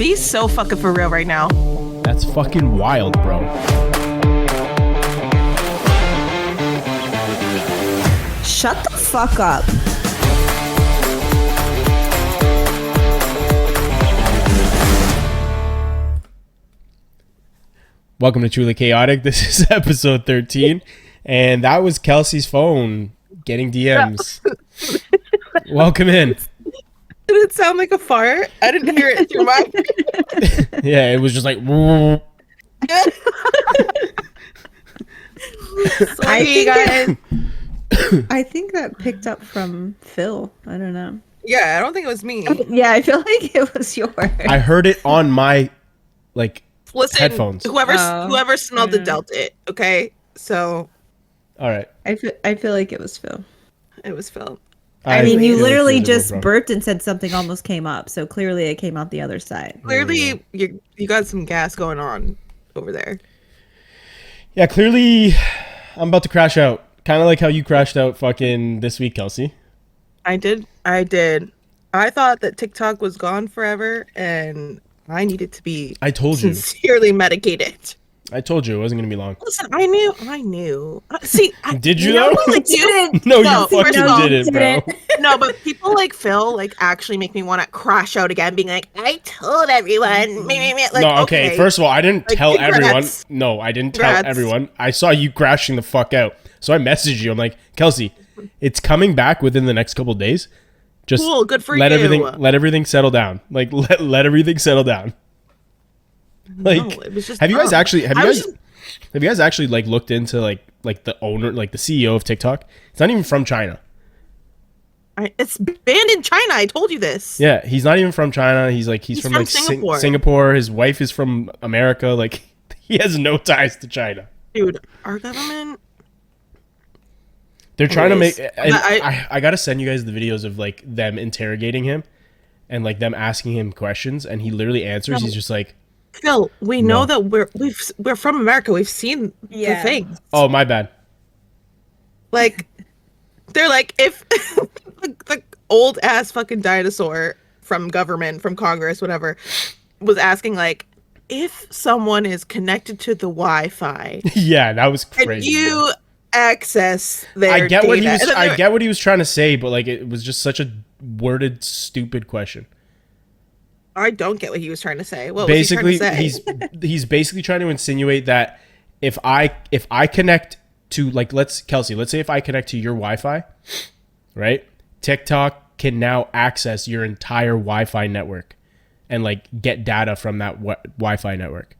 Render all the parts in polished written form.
Be so fucking for real right now. That's fucking wild, bro. Shut the fuck up. Welcome to Truly Chaotic. This is episode 13. And that was Kelsey's phone getting DMs. Welcome in. Did it sound like a fart? I didn't hear it through my... Yeah, it was just like... Sorry, guys. I think that picked up from Phil. I don't know. Yeah, I don't think it was me. Yeah, I feel like it was yours. I heard it on my, Listen, headphones. Whoever smelled it dealt it, okay? So... All right. I feel like it was Phil. It was Phil. I mean, you feel literally like just bro. burped and said something almost came up, so clearly it came out the other side. Clearly, you got some gas going on over there. Yeah, clearly I'm about to crash out. Kind of like how you crashed out fucking this week, Kelsey. I did. I thought that TikTok was gone forever, and I needed to be sincerely medicated. I told you it wasn't going to be long. Listen, I knew. See, Did you though? No, you fucking didn't, bro. No, but people like Phil actually make me want to crash out again, being like, I told everyone. Like, no, okay. First of all, I didn't tell everyone. No, I didn't tell Congrats. everyone. I saw you crashing the fuck out. So I messaged you. I'm like, Kelsey, it's coming back within the next couple of days. Just cool, good for let you. Let everything settle down. Like let everything settle down. Like, no, it was just have you guys dumb. actually like looked into like the owner, like the CEO of TikTok? It's not even from China. It's banned in China. I told you this. Yeah, he's not even from China. He's from like Singapore. Singapore. His wife is from America. Like, he has no ties to China. Dude, our government. They're trying to make. And I I gotta send you guys the videos of like them interrogating him, and like them asking him questions, and he literally answers. He's just like, Phil, we know that we're from America. We've seen the things. "Oh, my bad." Like, they're like, if the old ass fucking dinosaur from government, from Congress, whatever, was asking like, if someone is connected to the Wi-Fi, Yeah, that was and crazy. you access their I get data. what he was trying to say, but like it was just such a worded, stupid question. I don't get what he was trying to say. What Basically, was he trying to say? he's basically trying to insinuate that if I connect to Kelsey, let's say if I connect to your Wi-Fi, right? TikTok can now access your entire Wi-Fi network and like get data from that Wi-Fi network.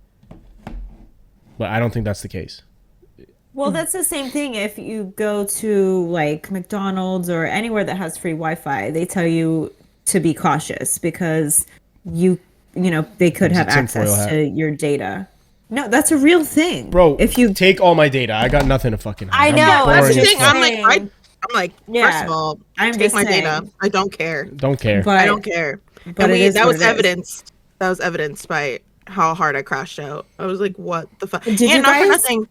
But I don't think that's the case. Well, that's the same thing. If you go to like McDonald's or anywhere that has free Wi-Fi, they tell you to be cautious because you know, they could have access to your data. No, that's a real thing. Bro, if you take all my data, I got nothing to fucking hide. I know, That's the boring as thing. fuck. I'm like, first of all, take my data. I don't care. Don't care. But, I don't care. But and that was evidenced. That was evidenced by how hard I crashed out. I was like, what the fuck? Did you not for guys... nothing.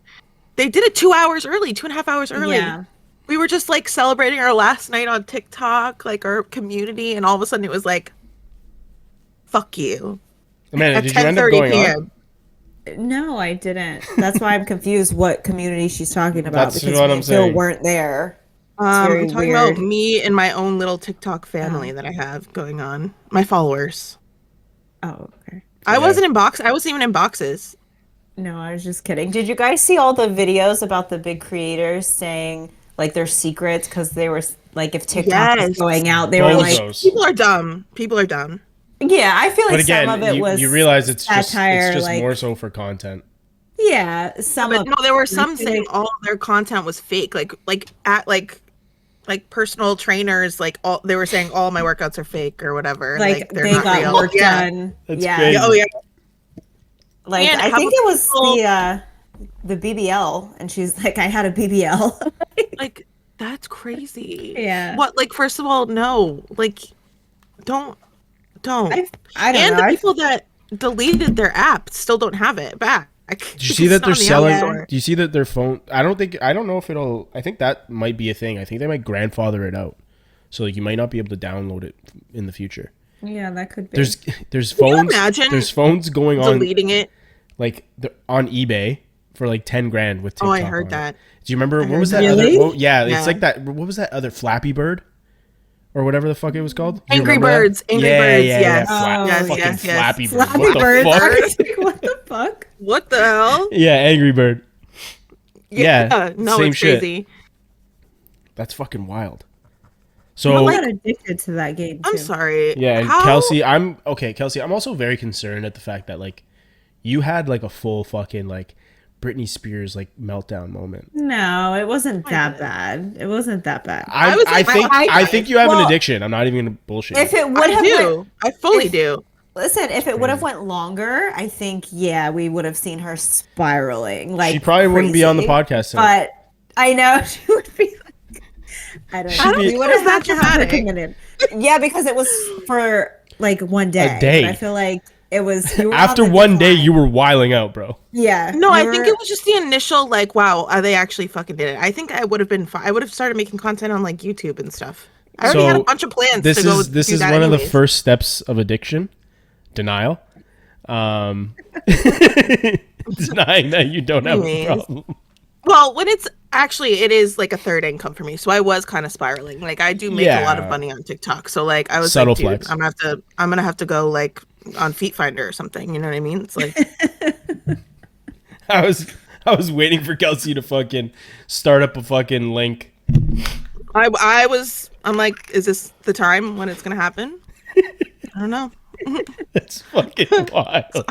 They did it 2 hours early, 2.5 hours early. Yeah. We were just like celebrating our last night on TikTok, like our community, and all of a sudden it was like, fuck you. Amanda, did you end up going on? No, I didn't. That's why I'm confused what community she's talking about. That's because what me I'm and Phil saying. weren't there. I'm talking about me and my own little TikTok family that I have going on. My followers. Oh, okay. I wasn't in box. I wasn't even in boxes. No, I was just kidding. Did you guys see all the videos about the big creators saying like their secrets because they were like if TikTok was going out, they were like people are dumb. People are dumb. Yeah, I feel like but again, some of it was you realize it's satire, just like, more so for content. Yeah, there were some saying all of their content was fake. Like personal trainers, like all they were saying all my workouts are fake or whatever. Like they're they not got real. work done. That's yeah. crazy. Oh yeah. Like and I think it was the BBL, and she's like, I had a BBL. Like that's crazy. Yeah. What? Like first of all, no. Like don't. I don't know. And the people that deleted their app still don't have it back. Do you see that they're selling? Do you see that their phone? I don't know if it'll. I think that might be a thing. I think they might grandfather it out, so like you might not be able to download it in the future. Yeah, that could be. There's Can you phones. imagine There's phones going on deleting it? like on eBay for like 10 grand with TikTok. Oh, I heard on that. It. Do you remember I what heard was that that. other? Really? Yeah, Yeah. it's like that. What was that other Flappy Bird or whatever the fuck it was called? Do you Angry remember that? Birds. Angry Birds. Yes. Oh, Fucking yes, yes. Flappy Bird. Flappy What the Bird. fuck? I was like, what the fuck? What the hell? Yeah, Angry Bird. Yeah, No, same it's shit. crazy. That's fucking wild. I So got addicted to that game too. I'm sorry. yeah, and How? Kelsey, I'm also very concerned at the fact that like you had like a full fucking like Britney Spears like meltdown moment. No, it wasn't that did. bad. It wasn't that bad. I, was I like, think I- I think you have an well, addiction. I'm not even gonna bullshit. If you. it would I have do. went, I fully if- do. listen, if it would have went longer, I think we would have seen her spiraling. Like She probably wouldn't be on the crazy. podcast tonight. But I know she would be like, I don't know. She'd be- We would It's have that had to have her dramatic. committed. Yeah, because it was for like one day. A day. But I feel like it was you were on After the one day, decline. you were wiling out, bro. Yeah. No, you I were- think it was just the initial like, wow, they actually fucking did it. I think I would have been fine. I would have started making content on like YouTube and stuff. I already had a bunch of plans This to go. is this do is that one of the anyways. first steps of addiction, denial. Denying that you don't have a Anyways. problem. Well, when it is like a third income for me. So I was kind of spiraling. Like I do make a lot of Yeah. money on TikTok. So like I was Subtle like, dude, flex. I'm gonna have to go like on Feet Finder or something. You know what I mean? It's like I was waiting for Kelsey to fucking start up a fucking link. I'm like, is this the time when it's gonna happen? I don't know. That's fucking wild.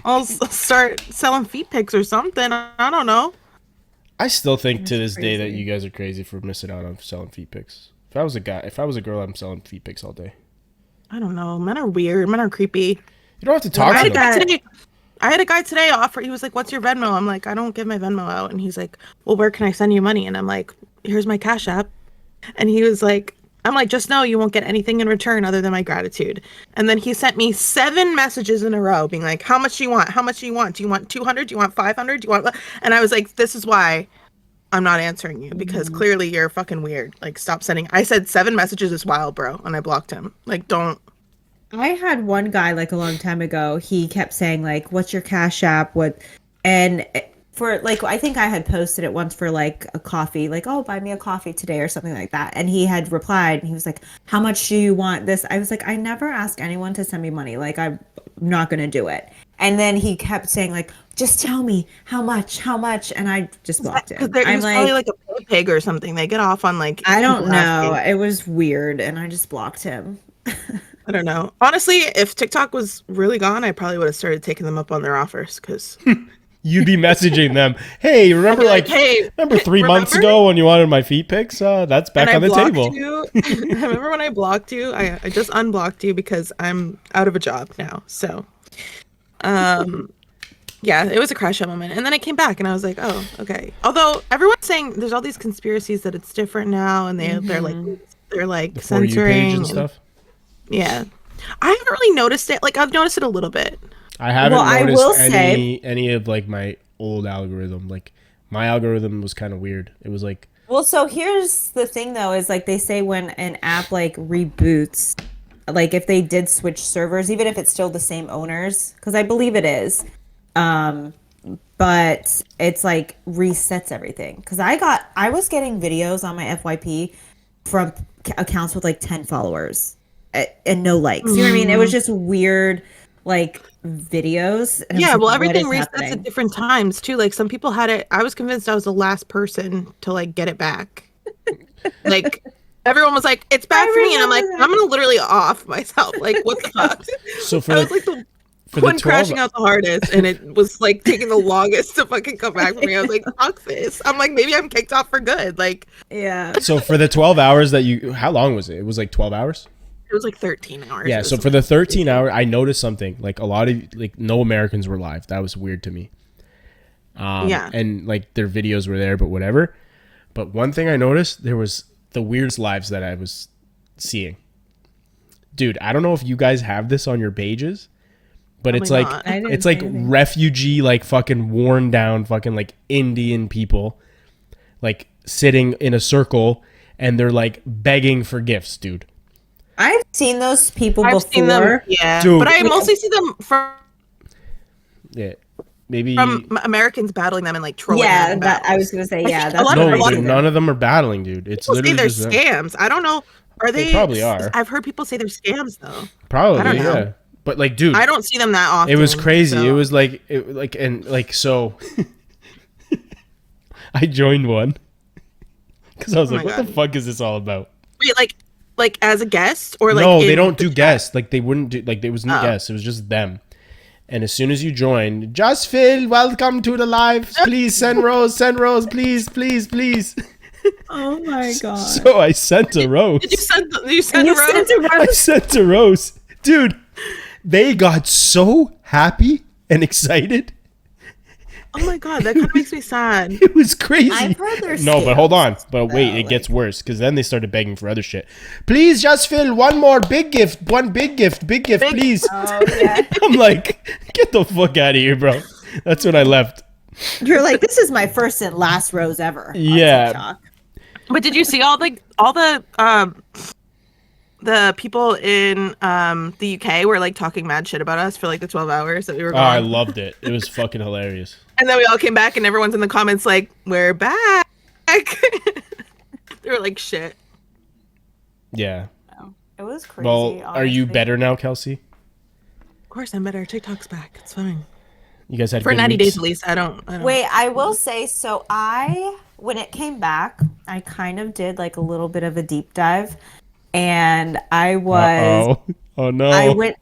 I'll start selling feet pics or something. I don't know. I still think to this day that crazy. you guys are crazy for missing out on selling feet pics. If I was a girl, I'm selling feet pics all day. I don't know. Men are weird. Men are creepy. You don't have to talk I to had, a them. guy today, I had a guy today offer. He was like, "What's your Venmo?" I'm like, "I don't give my Venmo out." And he's like, "Well, where can I send you money?" And I'm like, "Here's my Cash App." And he was like, "I'm like, just know you won't get anything in return other than my gratitude." And then he sent me 7 messages in a row, being like, "How much do you want? How much do you want? Do you want 200? Do you want 500? Do you want?" And I was like, "This is why I'm not answering you because clearly you're fucking weird. Like, stop sending." I said 7 messages is wild, bro, and I blocked him. Like, don't. I had one guy like a long time ago. He kept saying like, "What's your Cash App?" And for like, I think I had posted it once for like a coffee, like, "Oh, buy me a coffee today" or something like that. And he had replied, and he was like, "How much do you want this?" I was like, "I never ask anyone to send me money. Like, I'm not gonna do it." And then he kept saying like, "Just tell me how much," and I just blocked Because him. I'm he's probably like a pay pig or something. They get off on like. I don't people know. asking. It was weird, and I just blocked him. I don't know. Honestly, if TikTok was really gone, I probably would have started taking them up on their offers because You'd be messaging them, "Hey, remember like hey, remember 3 months remember? ago when you wanted my feet pics? That's back on the table." you. I remember when I blocked you. I just unblocked you because I'm out of a job now. So, yeah, it was a crash out moment, and then I came back and I was like, oh, okay. Although everyone's saying there's all these conspiracies that it's different now, and they're like The For You censoring page and stuff. Yeah, I haven't really noticed it. Like I've noticed it a little bit. I haven't Well, I noticed will any of like my old algorithm. Like my algorithm was kind of weird. It was like Well, so here's the thing though, is like they say when an app like reboots, like if they did switch servers, even if it's still the same owners, because I believe it is, but it's like resets everything. Because I was getting videos on my FYP from accounts with like 10 followers and no likes. You know what I mean? It was just weird, like videos. And I was Yeah, like, well, what everything is resets happening? at different times too. Like some people had it. I was convinced I was the last person to like get it back. Like everyone was like, "It's back I for me," and I'm like, remember that. "I'm gonna literally off myself." Like, what the fuck? so for I was the, like the for the one 12 crashing out the hardest, and it was like taking the longest to fucking come back for me. I was like, "Fuck this!" I'm like, maybe I'm kicked off for good. Like Yeah. so for the 12 hours that you, how long was it? It was like 12 hours. it was like 13 hours. Yeah. It was So for the 13 hour, I noticed something. Like a lot of like no Americans were live. That was weird to me. Yeah. And like their videos were there, but whatever. But one thing I noticed, there was the weirdest lives that I was seeing. Dude, I don't know if you guys have this on your pages, but it's Probably like not. I didn't it's see like anything. refugee, like fucking worn down, fucking like Indian people, like sitting in a circle and they're like begging for gifts, dude. I've seen those people I've seen them, before. yeah, Dude. but I mostly see them Yeah. Maybe. from Americans battling them and like trolling them Yeah, in that I battles. was gonna say. I Yeah, think that's No, what I but see none them. of them are battling, dude. It's People say literally they're just them. scams. I don't know. Are They they? probably are. I've heard people say they're scams though. I Probably, don't know. yeah. But like, dude, I don't see them that often. it was crazy. so- It was like so. I joined one because I was Oh like, my "What the God. fuck is this all about?" Wait, like as a guest or like No, they in don't the do chat? guests. Like they wouldn't do. Like there wasn't Oh. guests. It was just them. And as soon as you join, just Phil, welcome to the live. Please send Rose, please, please, please. Oh my god! So I sent a Rose. Did you send? Did you send You Rose? sent a I Rose? sent a Rose. Dude, they got so happy and excited. Oh my god, that kind of makes me sad. It was crazy. I've heard there's No, but hold scams, on. But wait, though, it gets worse because then they started begging for other shit. Please just fill one more big gift, big gift, please. Oh yeah. I'm like, get the fuck out of here, bro. That's when I left. You're like, this is my first and last rose ever. On Yeah. TikTok. But did you see all the people in the UK were like talking mad shit about us for like the 12 hours that we were Oh, gone? I loved it. It was fucking hilarious. And then we all came back and everyone's in the comments like, "We're back." They were like, "Shit." Yeah. It was crazy. Well, are you honestly. better now, Kelsey? Of course, I'm better. TikTok's back. It's fine. You guys had For good 90 weeks? days at least. I don't. Wait, I will say, so when it came back, I kind of did like a little bit of a deep dive, and Oh no.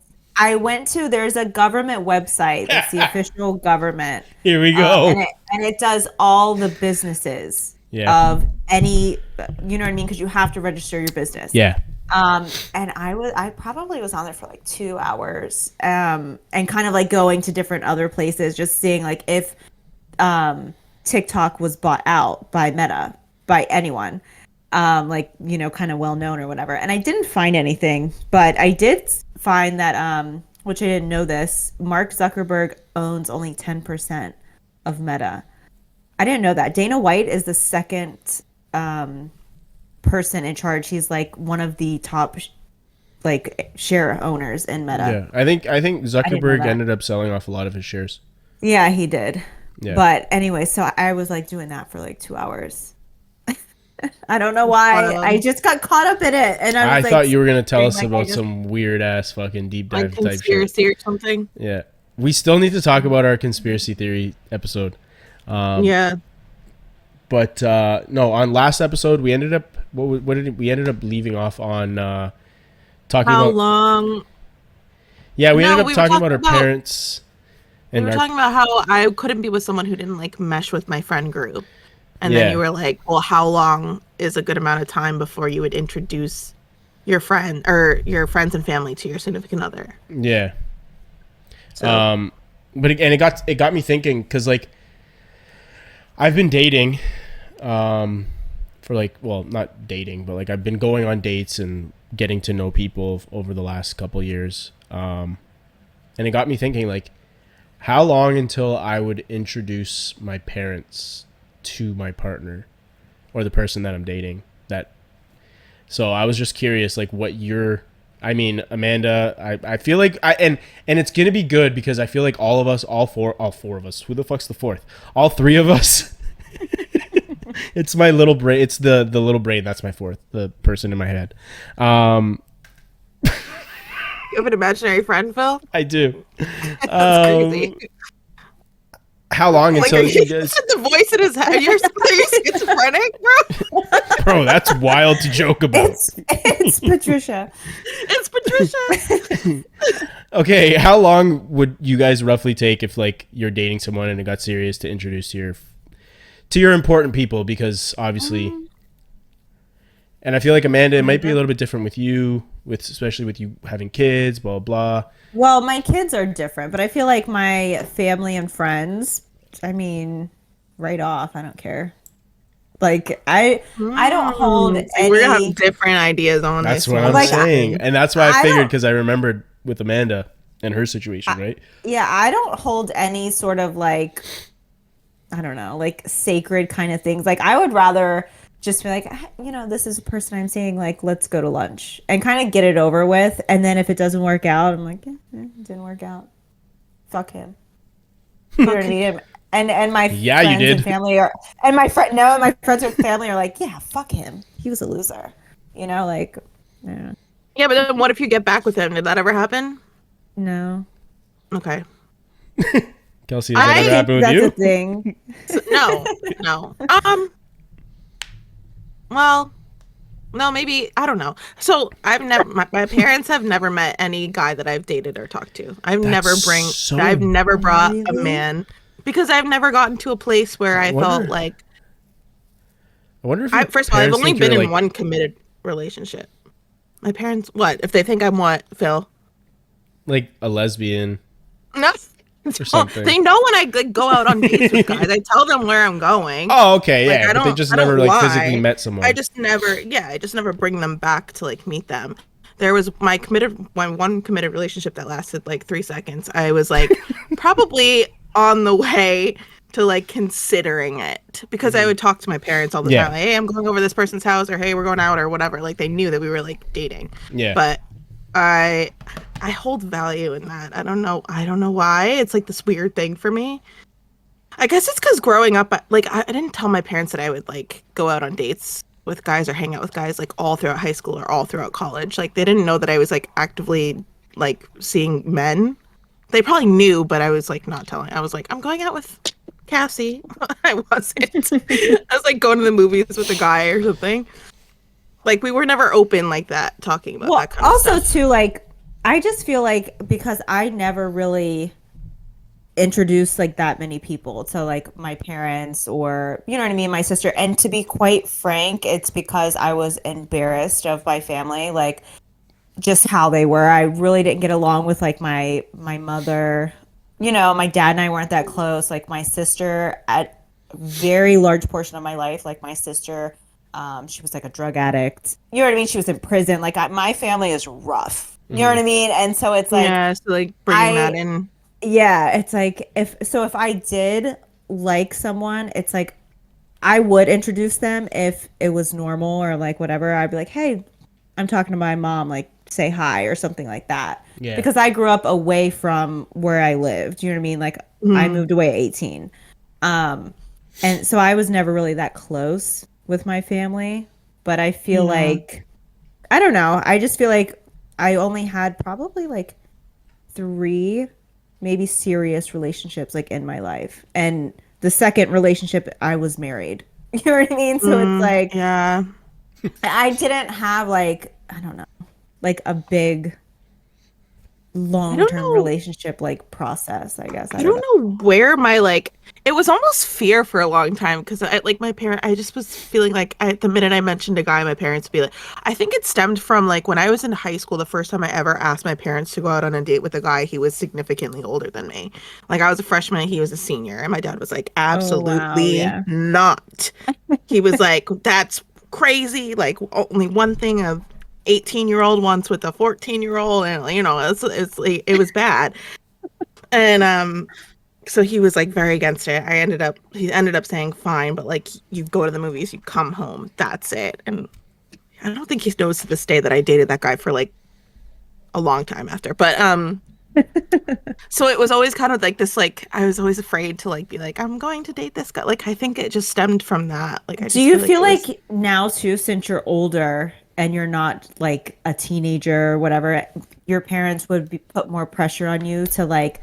I went to, there's a government website that's the official government, Here we go. and it does all the businesses Yeah. of any, you know what I mean, because you have to register your business. Yeah. And I probably was on there for like 2 hours, and kind of like going to different other places, just seeing like if TikTok was bought out by Meta, by anyone, like, you know, kind of well known or whatever. And I didn't find anything, but I did find that, which I didn't know this, Mark Zuckerberg owns only 10% of Meta. I didn't know that. Dana White is the second person in charge. He's like one of the top like share owners in Meta. Yeah. I think Zuckerberg that. ended up selling off a lot of his shares. Yeah, he did. Yeah. But anyway, so I was like doing that for like 2 hours. I don't know why. I just got caught up in it, and I was like, thought you were gonna tell us like, I about just- some weird ass fucking deep Like dive type shit. conspiracy or something. Yeah. We still need to talk about our conspiracy theory episode. Yeah. But no, on last episode we ended up we ended up leaving off on talking How about long? Yeah, we No, ended up we were talking about talking our about- parents We and were our talking about how I couldn't be with someone who didn't like mesh with my friend group. And Yeah. then you were like, well, how long is a good amount of time before you would introduce your friend or your friends and family to your significant other? yeah. So, But it got me thinking because like I've been dating for like, well, not dating, but like I've been going on dates and getting to know people over the last couple years, and it got me thinking like how long until I would introduce my parents to my partner or the person that I'm dating. So I was just curious like what your, I mean, Amanda, I feel like and it's gonna be good because I feel like all four of us. Who the fuck's the fourth? All three of us. It's my little brain. It's the little brain. That's my fourth. The person in my head. you have an imaginary friend, Phil? I do. That's crazy. How long Like, until are you you guys? the voice in his head? You're schizophrenic, bro? Bro, that's wild to joke about. it's Patricia. It's Patricia. Okay, how long would you guys roughly take if like you're dating someone and it got serious to introduce to your important people? Because obviously, and I feel like Amanda, it might be a little bit different with you, especially with you having kids, blah blah. Well, my kids are different, but I feel like my family and friends, I mean, right off, I don't care. Like I don't hold any. We're gonna have different ideas on That's this what one. I'm Like, saying, and that's why I I figured don't- because I remembered with Amanda and her situation, right? Yeah, I don't hold any sort of like, I don't know, like sacred kind of things. Like I would rather just be like, this is a person I'm seeing, like, let's go to lunch and kind of get it over with. And then if it doesn't work out, I'm like, it didn't work out. Fuck him. You know what I mean? And my Yeah, you friends and did. family are, and my friend, no, and my friends and family are like, yeah, fuck him. He was a loser. Like, yeah. Yeah, but then what if you get back with him? Did that ever happen? No. Okay. Kelsey, has that ever happened with That's you? a thing. No, no. Well, no, maybe I don't know. So I've never, my parents have never met any guy that I've dated or talked to. I've never brought a Really? man because I've never gotten to a place where I felt like. I wonder if your First of all, I've parents only think been you're, in like, one committed relationship. My parents, what if they think I'm what, Phil? like a lesbian No. or something. They know when I like, go out on dates with guys. I tell them where I'm going. Oh, okay, Like yeah, but they just I never don't like lie. physically met someone. I just never bring them back to like meet them. There was my one committed relationship that lasted like 3 seconds. I was like probably on the way to like considering it because I would talk to my parents all the Yeah. time. Like, hey, I'm going over this person's house, or hey, we're going out, or whatever. Like they knew that we were like dating. Yeah. But I hold value in that. I don't know why. It's like this weird thing for me. I guess it's because growing up, like I didn't tell my parents that I would like go out on dates with guys or hang out with guys like all throughout high school or all throughout college. Like they didn't know that I was like actively like seeing men. They probably knew, but I was like not telling. I was like, I'm going out with Cassie. I wasn't. I was like going to the movies with a guy or something. Like we were never open like that, talking about that kind of also stuff. too, like, I just feel like because I never really introduced like that many people to like my parents or you know what I mean, my sister. And to be quite frank, it's because I was embarrassed of my family, like just how they were. I really didn't get along with like my mother. My dad and I weren't that close. Like my sister, at a very large portion of my life, like my sister, she was like a drug addict. You know what I mean? She was in prison. Like my family is rough. You know what I mean? And so it's like, Yeah, so like bringing that in. yeah, it's like if I did like someone, it's like I would introduce them if it was normal or like whatever. I'd be like, hey, I'm talking to my mom, like say hi or something like that. Yeah. Because I grew up away from where I lived. You know what I mean? Like I moved away at 18. And so I was never really that close with my family. But I feel like, I don't know. I just feel like I only had probably like 3 maybe serious relationships like in my life. And the second relationship I was married. You know what I mean? So it's like, Yeah. I didn't have like, I don't know, like a big long-term know. relationship like process, I guess. I don't know where my like it was almost fear for a long time because I like my parent I just was feeling like the minute I mentioned a guy, my parents would be like, I think it stemmed from like when I was in high school, the first time I ever asked my parents to go out on a date with a guy. He was significantly older than me. Like I was a freshman, he was a senior, and my dad was like, Oh, wow. absolutely Yeah. not. He was like, that's crazy, like only one thing of 18-year-old once with a 14-year-old, and it's like it was bad. And so he was like very against it. He ended up saying fine, but like you go to the movies, you come home, that's it. And I don't think he knows to this day that I dated that guy for like a long time after. But so it was always kind of like this, like I was always afraid to like be like, I'm going to date this guy. Like I think it just stemmed from that. Like I just Do you feel it was- like now too, since you're older and you're not like a teenager or whatever, your parents would put more pressure on you to like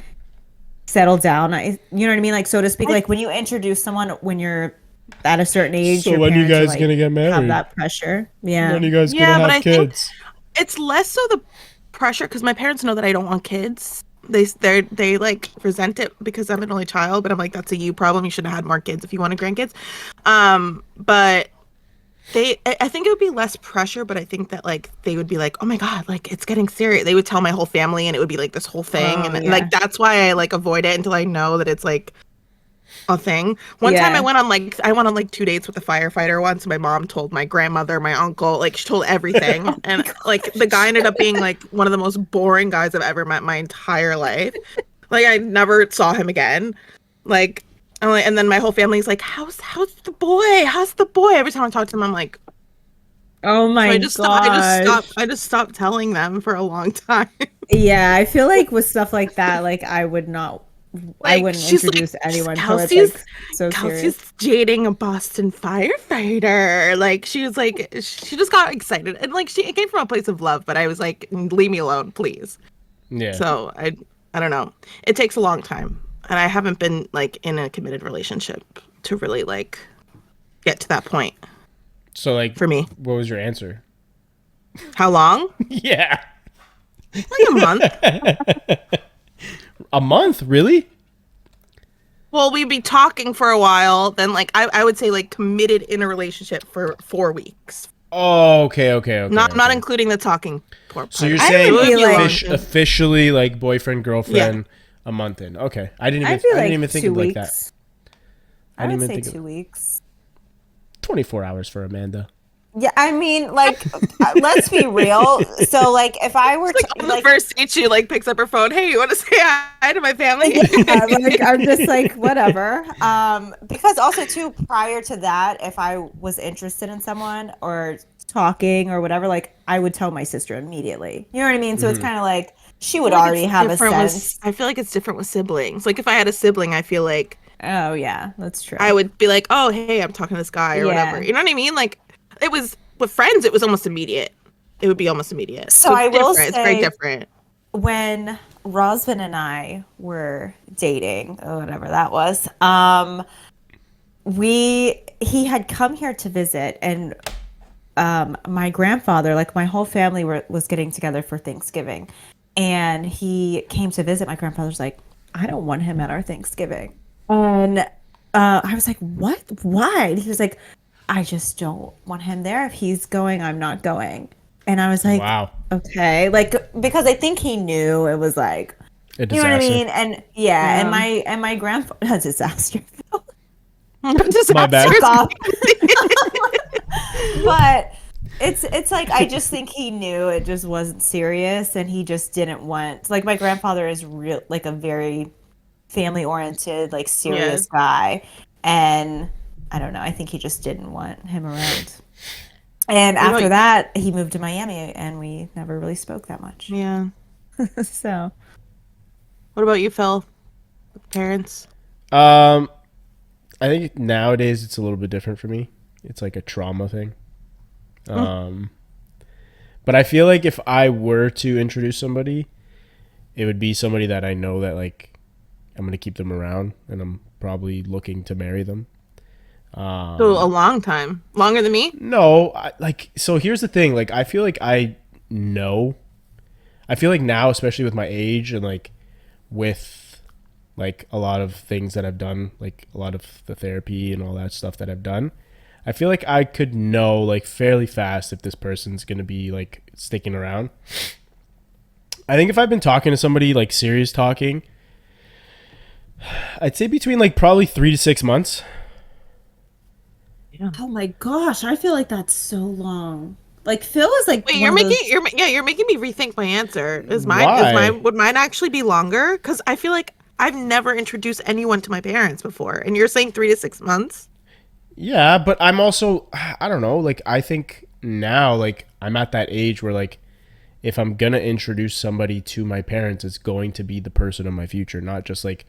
settle down? You know what I mean? Like, so to speak, like when you introduce someone when you're at a certain age, So your when you parents are, guys like, gonna get have married? that pressure. Yeah. When you guys Yeah, gonna but have I think kids? it's less so the pressure because my parents know that I don't want kids. They like resent it because I'm an only child, but I'm like, that's a you problem. You should have had more kids if you wanted grandkids. But I think it would be less pressure, but I think that like they would be like, oh my God, like it's getting serious. They would tell my whole family and it would be like this whole thing. Oh, And yeah. like that's why I like avoid it until I know that it's like a thing. One time Yeah. I went on like 2 dates with a firefighter once. My mom told my grandmother, my uncle, like she told everything. And like the guy ended up being like one of the most boring guys I've ever met in my entire life. Like I never saw him again. Like And then my whole family's like, how's the boy? How's the boy? Every time I talk to them, I'm like, Oh so my gosh. I just stopped telling them for a long time. Yeah, I feel like with stuff like that, like I Like wouldn't she's like introduce anyone till it's Kelsey's like so serious. Kelsey's dating a Boston firefighter. Like she was like she just got excited and like it came from a place of love, but I was like, leave me alone, please. Yeah. So I don't know. It takes a long time, and I haven't been like in a committed relationship to really like get to that point So like, for me. what was your answer? How long? Yeah. Like a month. A month, really? Well, we'd be talking for a while, then like I would say like committed in a relationship for 4 weeks. Oh, okay. Not including the talking part. So you're I saying would be like- officially like boyfriend girlfriend a month in? Okay, I didn't even think of it like that. I didn't would even say think 2 weeks. 24 hours for Amanda. Yeah, I mean, like, let's be real. So, like, if I were Like to, on like, the first date, she like picks up her phone. Hey, you want to say hi to my family? yeah, like, I'm just like, whatever. Because also, too, prior to that, if I was interested in someone or talking or whatever, like, I would tell my sister immediately. You know what I mean? So it's kind of like she would already have a sense. I feel like it's different with siblings. Like if I had a sibling, I feel like Oh, yeah, that's true. I would be like, oh, hey, I'm talking to this guy or Yeah. whatever. You know what I mean? Like it was with friends, it was almost immediate. It would be almost immediate. So I will it's very say- different. When Rosvin and I were dating, or whatever that was, he had come here to visit, and my grandfather, like my whole family was getting together for Thanksgiving, and he came to visit. My grandfather's like, I don't want him at our Thanksgiving, and I was like, what? Why? And he was like, I just don't want him there. If he's going, I'm not going. And I was like, Wow. okay, like because I think he knew it was like, A you know what I disaster. mean? And yeah, and my grandfather, a disaster. My bad. Stop. But it's like I just think he knew it just wasn't serious, and he just didn't want, like, my grandfather is real, like a very family oriented, like serious guy, and I don't know, I think he just didn't want him around. And after that, he moved to Miami, and we never really spoke that much. Yeah. So, What about you, Phil? With parents? I think nowadays it's a little bit different for me. It's like a trauma thing. But I feel like if I were to introduce somebody, it would be somebody that I know that like I'm gonna keep them around, and I'm probably looking to marry them. So a long time, longer than me. No, so here's the thing. Like I feel like I know. I feel like now, especially with my age and like with like a lot of things that I've done, like a lot of the therapy and all that stuff that I've done, I feel like I could know like fairly fast if this person's gonna be like sticking around. I think if I've been talking to somebody, like serious talking, I'd say between like probably 3 to 6 months. oh my gosh, I feel like that's so long. Like Phil is like, Wait, one you're of making those- you're making me rethink my answer. Why? Would mine actually be longer? Because I feel like I've never introduced anyone to my parents before, and you're saying 3 to 6 months. Yeah, but I'm also, I don't know, like I think now like I'm at that age where like if I'm gonna introduce somebody to my parents, it's going to be the person of my future, not just like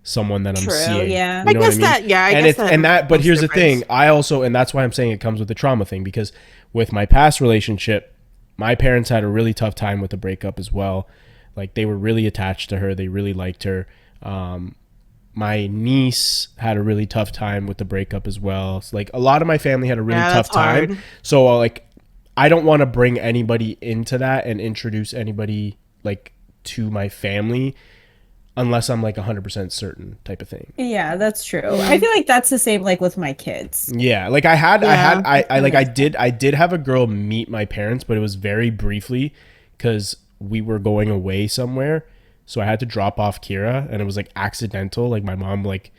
someone that I'm True, seeing. yeah. You know I guess what I mean? that- yeah, I and guess it's, that and that but makes here's the difference. thing, I also, and that's why I'm saying it comes with the trauma thing, because with my past relationship, my parents had a really tough time with the breakup as well. Like they were really attached to her, they really liked her. My niece had a really tough time with the breakup as well. So, like a lot of my family had a really tough that's time. hard. So like I don't want to bring anybody into that and introduce anybody like to my family unless I'm like 100% certain type of thing. Yeah, that's true. I feel like that's the same like with my kids. Yeah, like I did have a girl meet my parents, but it was very briefly because we were going away somewhere. So I had to drop off Kira, and it was like accidental. Like my mom like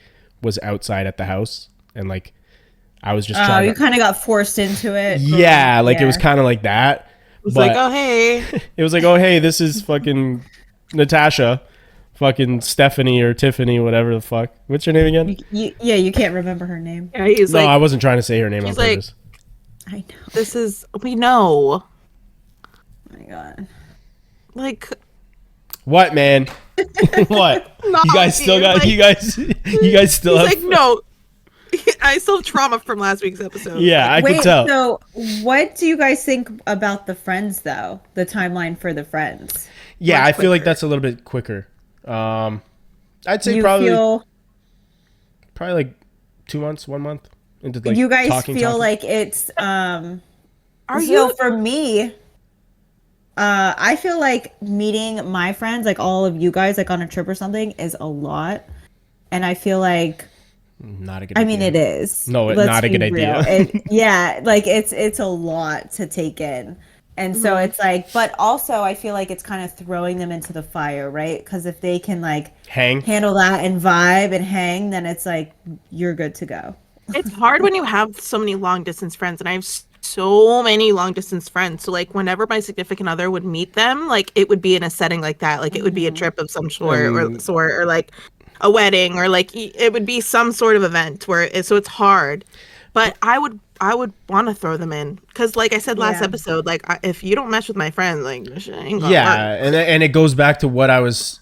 was outside at the house, and like I was just Oh, trying you to, kind of got forced into it. yeah, like it was Yeah. kind of like that. It's But like, oh hey, it was like, oh hey, this is fucking Natasha. fucking Stephanie or Tiffany, whatever the fuck. What's your name again? You can't remember her name. Yeah, he's No, like, I wasn't trying to say her name on he's like- purpose. I know. this is, we know. Oh my god. Like, What, man? What? No, You guys still dude, got like- you guys still he's have like, no. I still have trauma from last week's episode. Yeah, I Wait, can tell. so what do you guys think about the Friends though? The timeline for the Friends. Yeah, much I feel like quicker. that's a little bit quicker. I'd say You probably feel like 2 months, 1 month into like you guys talking. feel like it's Are so you? for me I feel like meeting my friends, like all of you guys, like on a trip or something, is a lot. And I feel like, Not a good I idea. mean, it is. No, Let's not a be good idea. real. Yeah, like it's a lot to take in. And so it's like, but also I feel like it's kind of throwing them into the fire, right? Because if they can like Hang. handle that and vibe and hang, then it's like you're good to go. It's hard when you have so many long distance friends, and I have so many long distance friends. So like whenever my significant other would meet them, like it would be in a setting like that. Like it would be a trip of some sort, or like a wedding, or like it would be some sort of event where so it's hard. But I would want to throw them in because, like I said last Yeah. episode, like if you don't mesh with my friend, like shit ain't gonna Yeah, work. and it goes back to what I was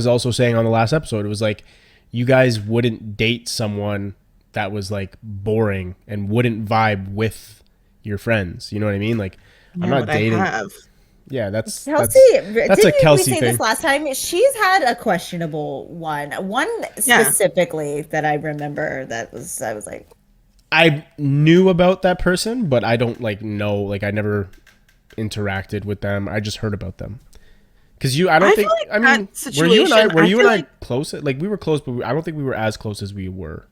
also saying on the last episode. It was like you guys wouldn't date someone that was like boring and wouldn't vibe with your friends. You know what I mean? Like I'm Yeah, not but I dating. have. Yeah, that's Kelsey, that's a didn't Kelsey we say thing. this last time? She's had a questionable one. One Yeah. specifically that I remember that was I was like, I knew about that person, but I don't like know. Like I never interacted with them. I just heard about them. Because I don't I think. feel like I mean, that were you and I? situation- Were I you feel and I like- close? Like we were close, but I don't think we were as close as we were,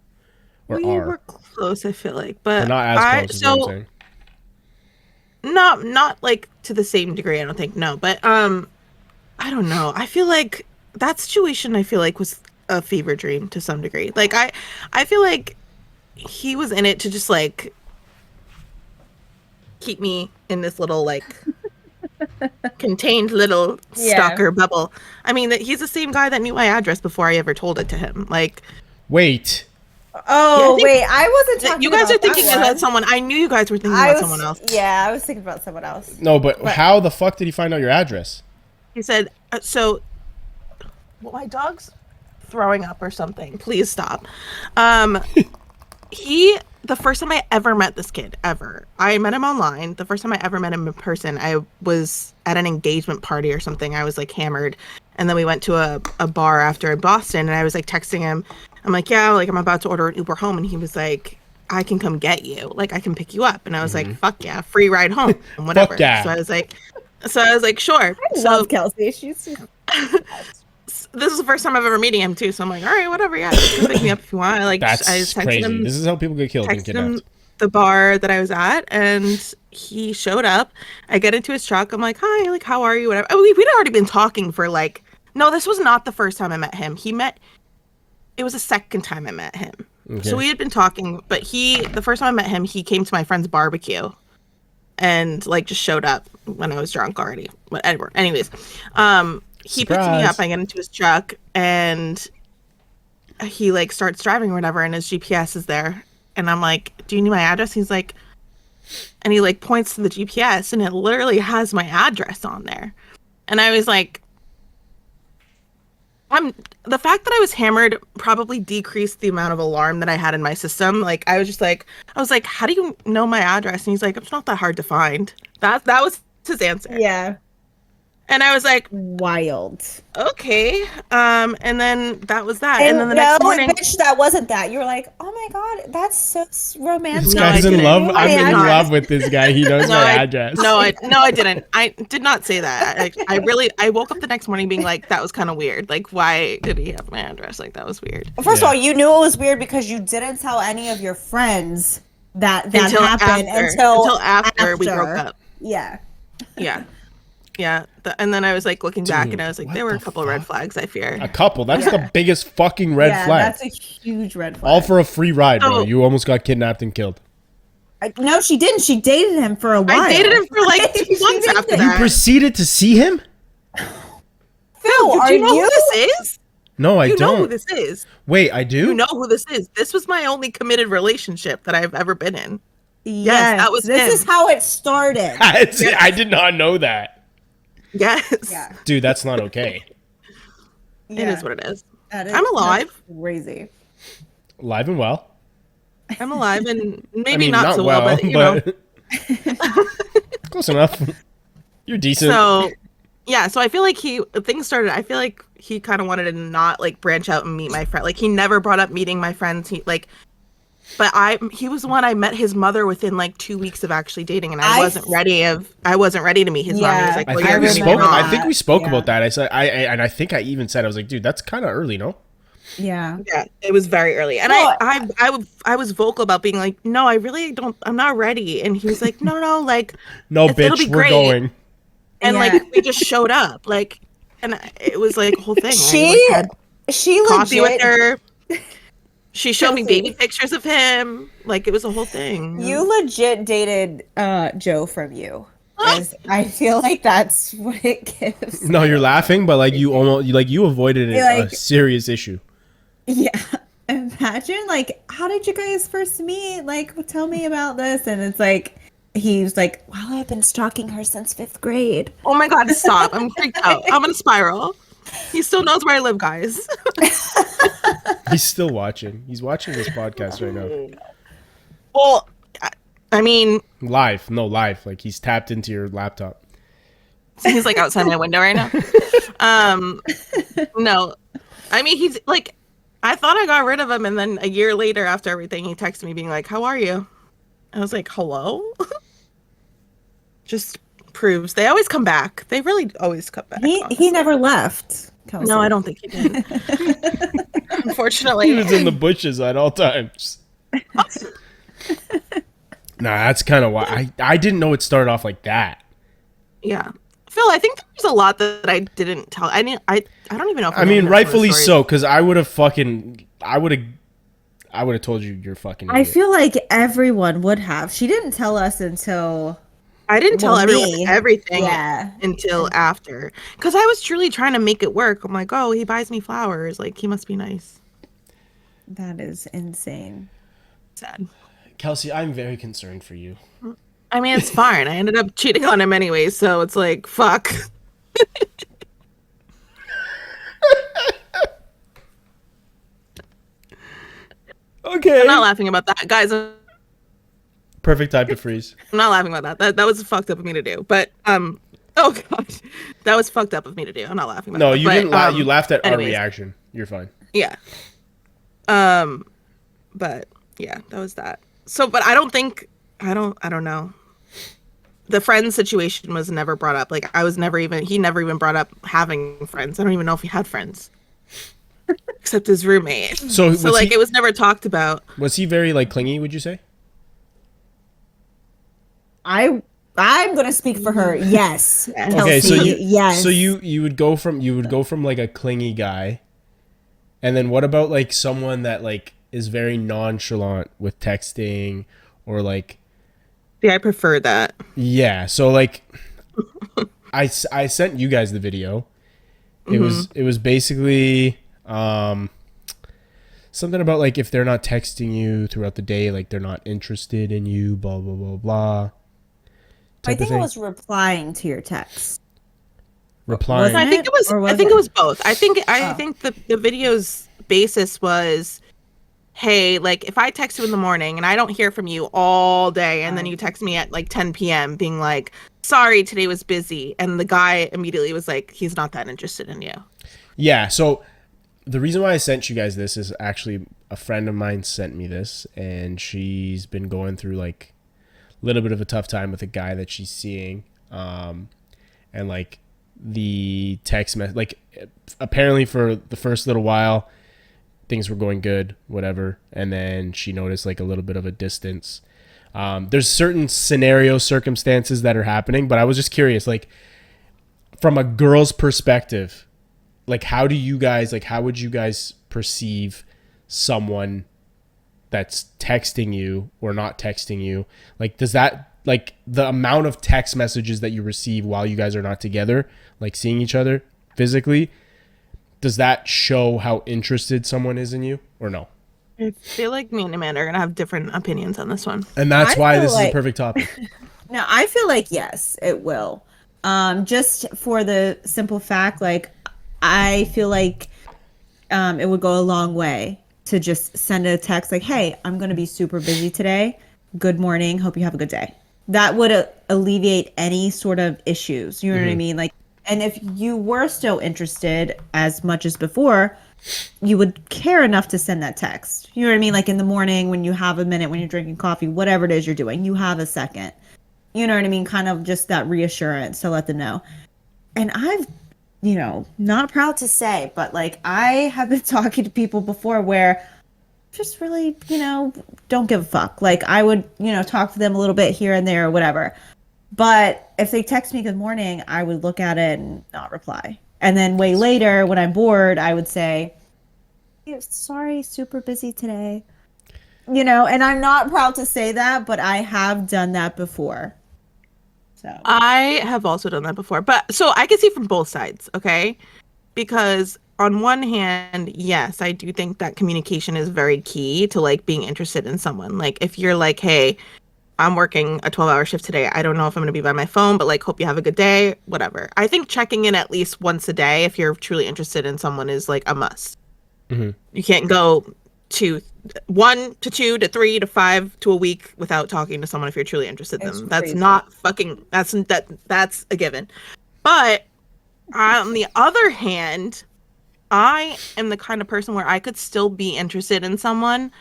or We are. were close, I feel like, but But not as close. Is what I'm saying. not like to the same degree, I don't think. No, but I don't know. I feel like that situation, I feel like, was a fever dream to some degree. Like I feel like he was in it to just like keep me in this little like contained little Yeah. stalker bubble. I mean, that he's the same guy that knew my address before I ever told it to him. Like, Wait, oh I think- wait, I wasn't talking. you guys about are thinking that about one. someone. I knew you guys were thinking I about was, someone else. Yeah, I was thinking about someone else. no, but how the fuck did he find out your address? He said, so well, my dog's throwing up or something. Please stop. The first time I ever met this kid, ever, I met him online. The first time I ever met him in person, I was at an engagement party or something. I was like hammered. And then we went to a bar after in Boston, and I was like texting him. I'm like, yeah, like I'm about to order an Uber home. And he was like, I can come get you. Like I can pick you up. And I was like, fuck yeah, free ride home and whatever. yeah. So I was like, sure. I So love Kelsey. She's this is the first time I've ever meeting him too, so I'm like, all right, whatever, yeah, just come pick me up if you want. Like, That's I just texted crazy. him, This is how people get killed and texted him kidnapped. the bar that I was at, and he showed up. I get into his truck. I'm like, hi, like, how are you? Whatever. Oh, we'd already been talking for like, no, this was not the first time I met him. It was the second time I met him. Okay. So we had been talking, but the first time I met him, he came to my friend's barbecue and like just showed up when I was drunk already. Whatever. Anyways, he picks me Surprise. up. I get into his truck and he like starts driving or whatever, and his GPS is there. And I'm like, do you need my address? He's like, and he like points to the GPS, and it literally has my address on there. And I was like, the fact that I was hammered probably decreased the amount of alarm that I had in my system. Like I was like, how do you know my address? And he's like, it's not that hard to find. That was his answer. yeah, And I was like, wild. okay. And then that was that. And then the next no, morning, bitch, that wasn't that. You were like, oh my god, that's so romantic. This No, guy's I in didn't. love. I I'm did in not. love with this guy. He knows my address. No, I didn't. I did not say that. I woke up the next morning being like, that was kind of weird. Like, why did he have my address? Like, that was weird. First Yeah. of all, you knew it was weird because you didn't tell any of your friends that happened until after we broke up. Yeah. Yeah. Yeah. And then I was like looking back, Dude, and I was like, what there were a the couple red fuck? flags, I fear. A couple. That's the biggest fucking red Yeah, flag. that's a huge red flag. All for a free ride, bro. Oh. You almost got kidnapped and killed. No, she didn't. She dated him for a while. I dated him for like 2 months did after it. You that. proceeded to see him? Phil, Did are you know you? who this is? No, I You know who don't. this is. Wait, I You do? know who this is. This was my only committed relationship that I've ever been in. Yes, Yes, that was this him. is how it started. I did not know that. Yes. Yeah, Dude, that's not okay. It is what it is. That is I'm alive. that's crazy. Live and well. I'm alive and maybe I mean, not so well, but you know. Close enough. You're decent. So, yeah, so I feel like things started, I feel like he kind of wanted to not like branch out and meet my friend. Like he never brought up meeting my friends. He was the one I met his mother within like 2 weeks of actually dating, and I wasn't ready to meet his mom. He was like, I well, think you're we gonna meet spoke. my mom. I think we spoke Yeah. about that. I said, and I think I even said, I was like, dude, that's kind of early, no? Yeah. Yeah, it was very early, and Well, I was vocal about being like, no, I really don't, I'm not ready, and he was like, no, like, No, it'll be bitch, we're great. going. And Yeah. like we just showed up, like, and it was like a whole thing. She I like, had she coffee legit with her. She showed me Kelsey. baby pictures of him. Like it was a whole thing. You legit dated Joe from you. I feel like that's what it gives. No, you're laughing, but like you almost you avoided a Like- serious issue. Yeah. Imagine, like, how did you guys first meet? Like, tell me about this. And it's like, he's like, well, I've been stalking her since 5th grade. Oh my god, stop! I'm freaked out. I'm gonna spiral. He still knows where I live, guys. He's still watching. He's watching this podcast right now. Well, I mean, Live. No, live. Like he's tapped into your laptop. he's like outside my window right now. No, I mean he's like, I thought I got rid of him, and then a year later, after everything, he texted me being like, "How are you?" I was like, "Hello." Just proves they always come back. They really always come back. He honestly. never left. Kelsey. No, I don't think he did. Unfortunately, He was in the bushes at all times. Nah, that's kind of why I didn't know it started off like that. yeah. Phil, I think there's a lot that I didn't tell. I mean, I don't even know if I mean, rightfully so, because I would have told you you're fucking. I Idiot. feel like everyone would have. She didn't tell us until. I didn't tell Well, everyone me. everything Yeah. until after, because I was truly trying to make it work. I'm like, oh, he buys me flowers. Like, he must be nice. That is insane. Sad. Kelsey, I'm very concerned for you. I mean, it's fine. I ended up cheating on him anyway, so it's like, fuck. Okay. I'm not laughing about that, guys. I'm Perfect time to freeze. not laughing about that. That was fucked up of me to do. But oh god, that was fucked up of me to do. I'm not laughing about No, that. you But, didn't laugh. You laughed at our anyways. reaction. You're fine. Yeah. But yeah, that was that. So, but I don't know. The friend situation was never brought up. Like he never even brought up having friends. I don't even know if he had friends. Except his roommate. So was like he- it was never talked about. Was he very like clingy? Would you say? I'm gonna speak for her. Yes. Okay, so Kelsey, you yes. so you would go from like a clingy guy, and then what about like someone that like is very nonchalant with texting or like Yeah, I prefer that. yeah. So like I sent you guys the video. It was basically something about like if they're not texting you throughout the day, like they're not interested in you, blah blah blah blah. I type of think I thing. was replying to your text. Replying. I think it was. Or was I think it? it was both. I think Oh. the video's basis was, hey, like if I text you in the morning and I don't hear from you all day, and then you text me at like 10 p.m. being like, sorry, today was busy, and the guy immediately was like, he's not that interested in you. Yeah, so the reason why I sent you guys this is actually a friend of mine sent me this, and she's been going through like a little bit of a tough time with a guy that she's seeing, and like the text message, like apparently for the first little while things were going good, whatever, and then she noticed like a little bit of a distance. There's certain circumstances that are happening, but I was just curious, like from a girl's perspective, like how would you guys perceive someone that's texting you or not texting you? Like does that, like the amount of text messages that you receive while you guys are not together, like seeing each other physically, does that show how interested someone is in you or no? I feel like me and Amanda are gonna have different opinions on this one. And that's I why feel this is a like- perfect topic. No, I feel like yes, it will. Just for the simple fact, like I feel like it would go a long way to just send a text like, "Hey, I'm going to be super busy today. Good morning. Hope you have a good day." That would alleviate any sort of issues. You know what I mean? Like, and if you were still interested as much as before, you would care enough to send that text. You know what I mean? Like in the morning when you have a minute, when you're drinking coffee, whatever it is you're doing, you have a second. You know what I mean? Kind of just that reassurance to let them know. And I've, not proud to say, but like I have been talking to people before where just really, don't give a fuck. Like I would, talk to them a little bit here and there or whatever. But if they text me good morning, I would look at it and not reply. And then way later when I'm bored, I would say, "Hey, sorry, super busy today." And I'm not proud to say that, but I have done that before. So I have also done that before, but so I can see from both sides, okay? Because on one hand, yes, I do think that communication is very key to like being interested in someone. Like if you're like, "Hey, I'm working a 12-hour shift today. I don't know if I'm going to be by my phone, but like hope you have a good day," whatever. I think checking in at least once a day if you're truly interested in someone is like a must. You can't go to 1 to 2 to 3 to 5 to a week without talking to someone if you're truly interested in It's them. That's crazy. not fucking that's a given. But on the other hand, I am the kind of person where I could still be interested in someone,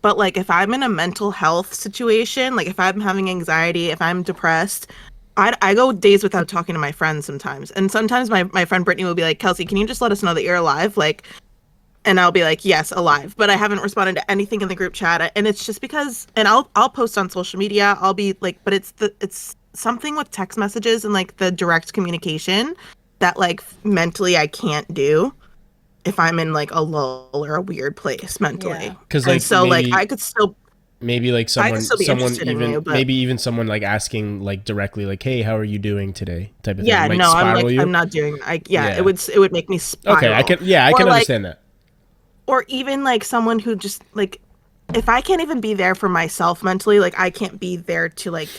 but like if I'm in a mental health situation, like if I'm having anxiety, if I'm depressed, I go days without talking to my friends sometimes. And sometimes my friend Brittany will be like, "Kelsey, can you just let us know that you're alive?" Like, and I'll be like, "Yes, alive," but I haven't responded to anything in the group chat. And it's just because, and I'll post on social media. I'll be like, but it's something with text messages and like the direct communication that like mentally I can't do if I'm in like a lull or a weird place mentally. Yeah. 'Cause, And like, so like maybe- I could still Maybe like I could still be someone interested in even you, but maybe even someone like asking like directly like, "Hey, how are you doing today?" type of yeah, thing might no, I'm spiral like you. I'm not doing Yeah. it would make me spiral. Okay, I can Or, like, understand that. Or even like someone who just like if I can't even be there for myself mentally, like I can't be there to like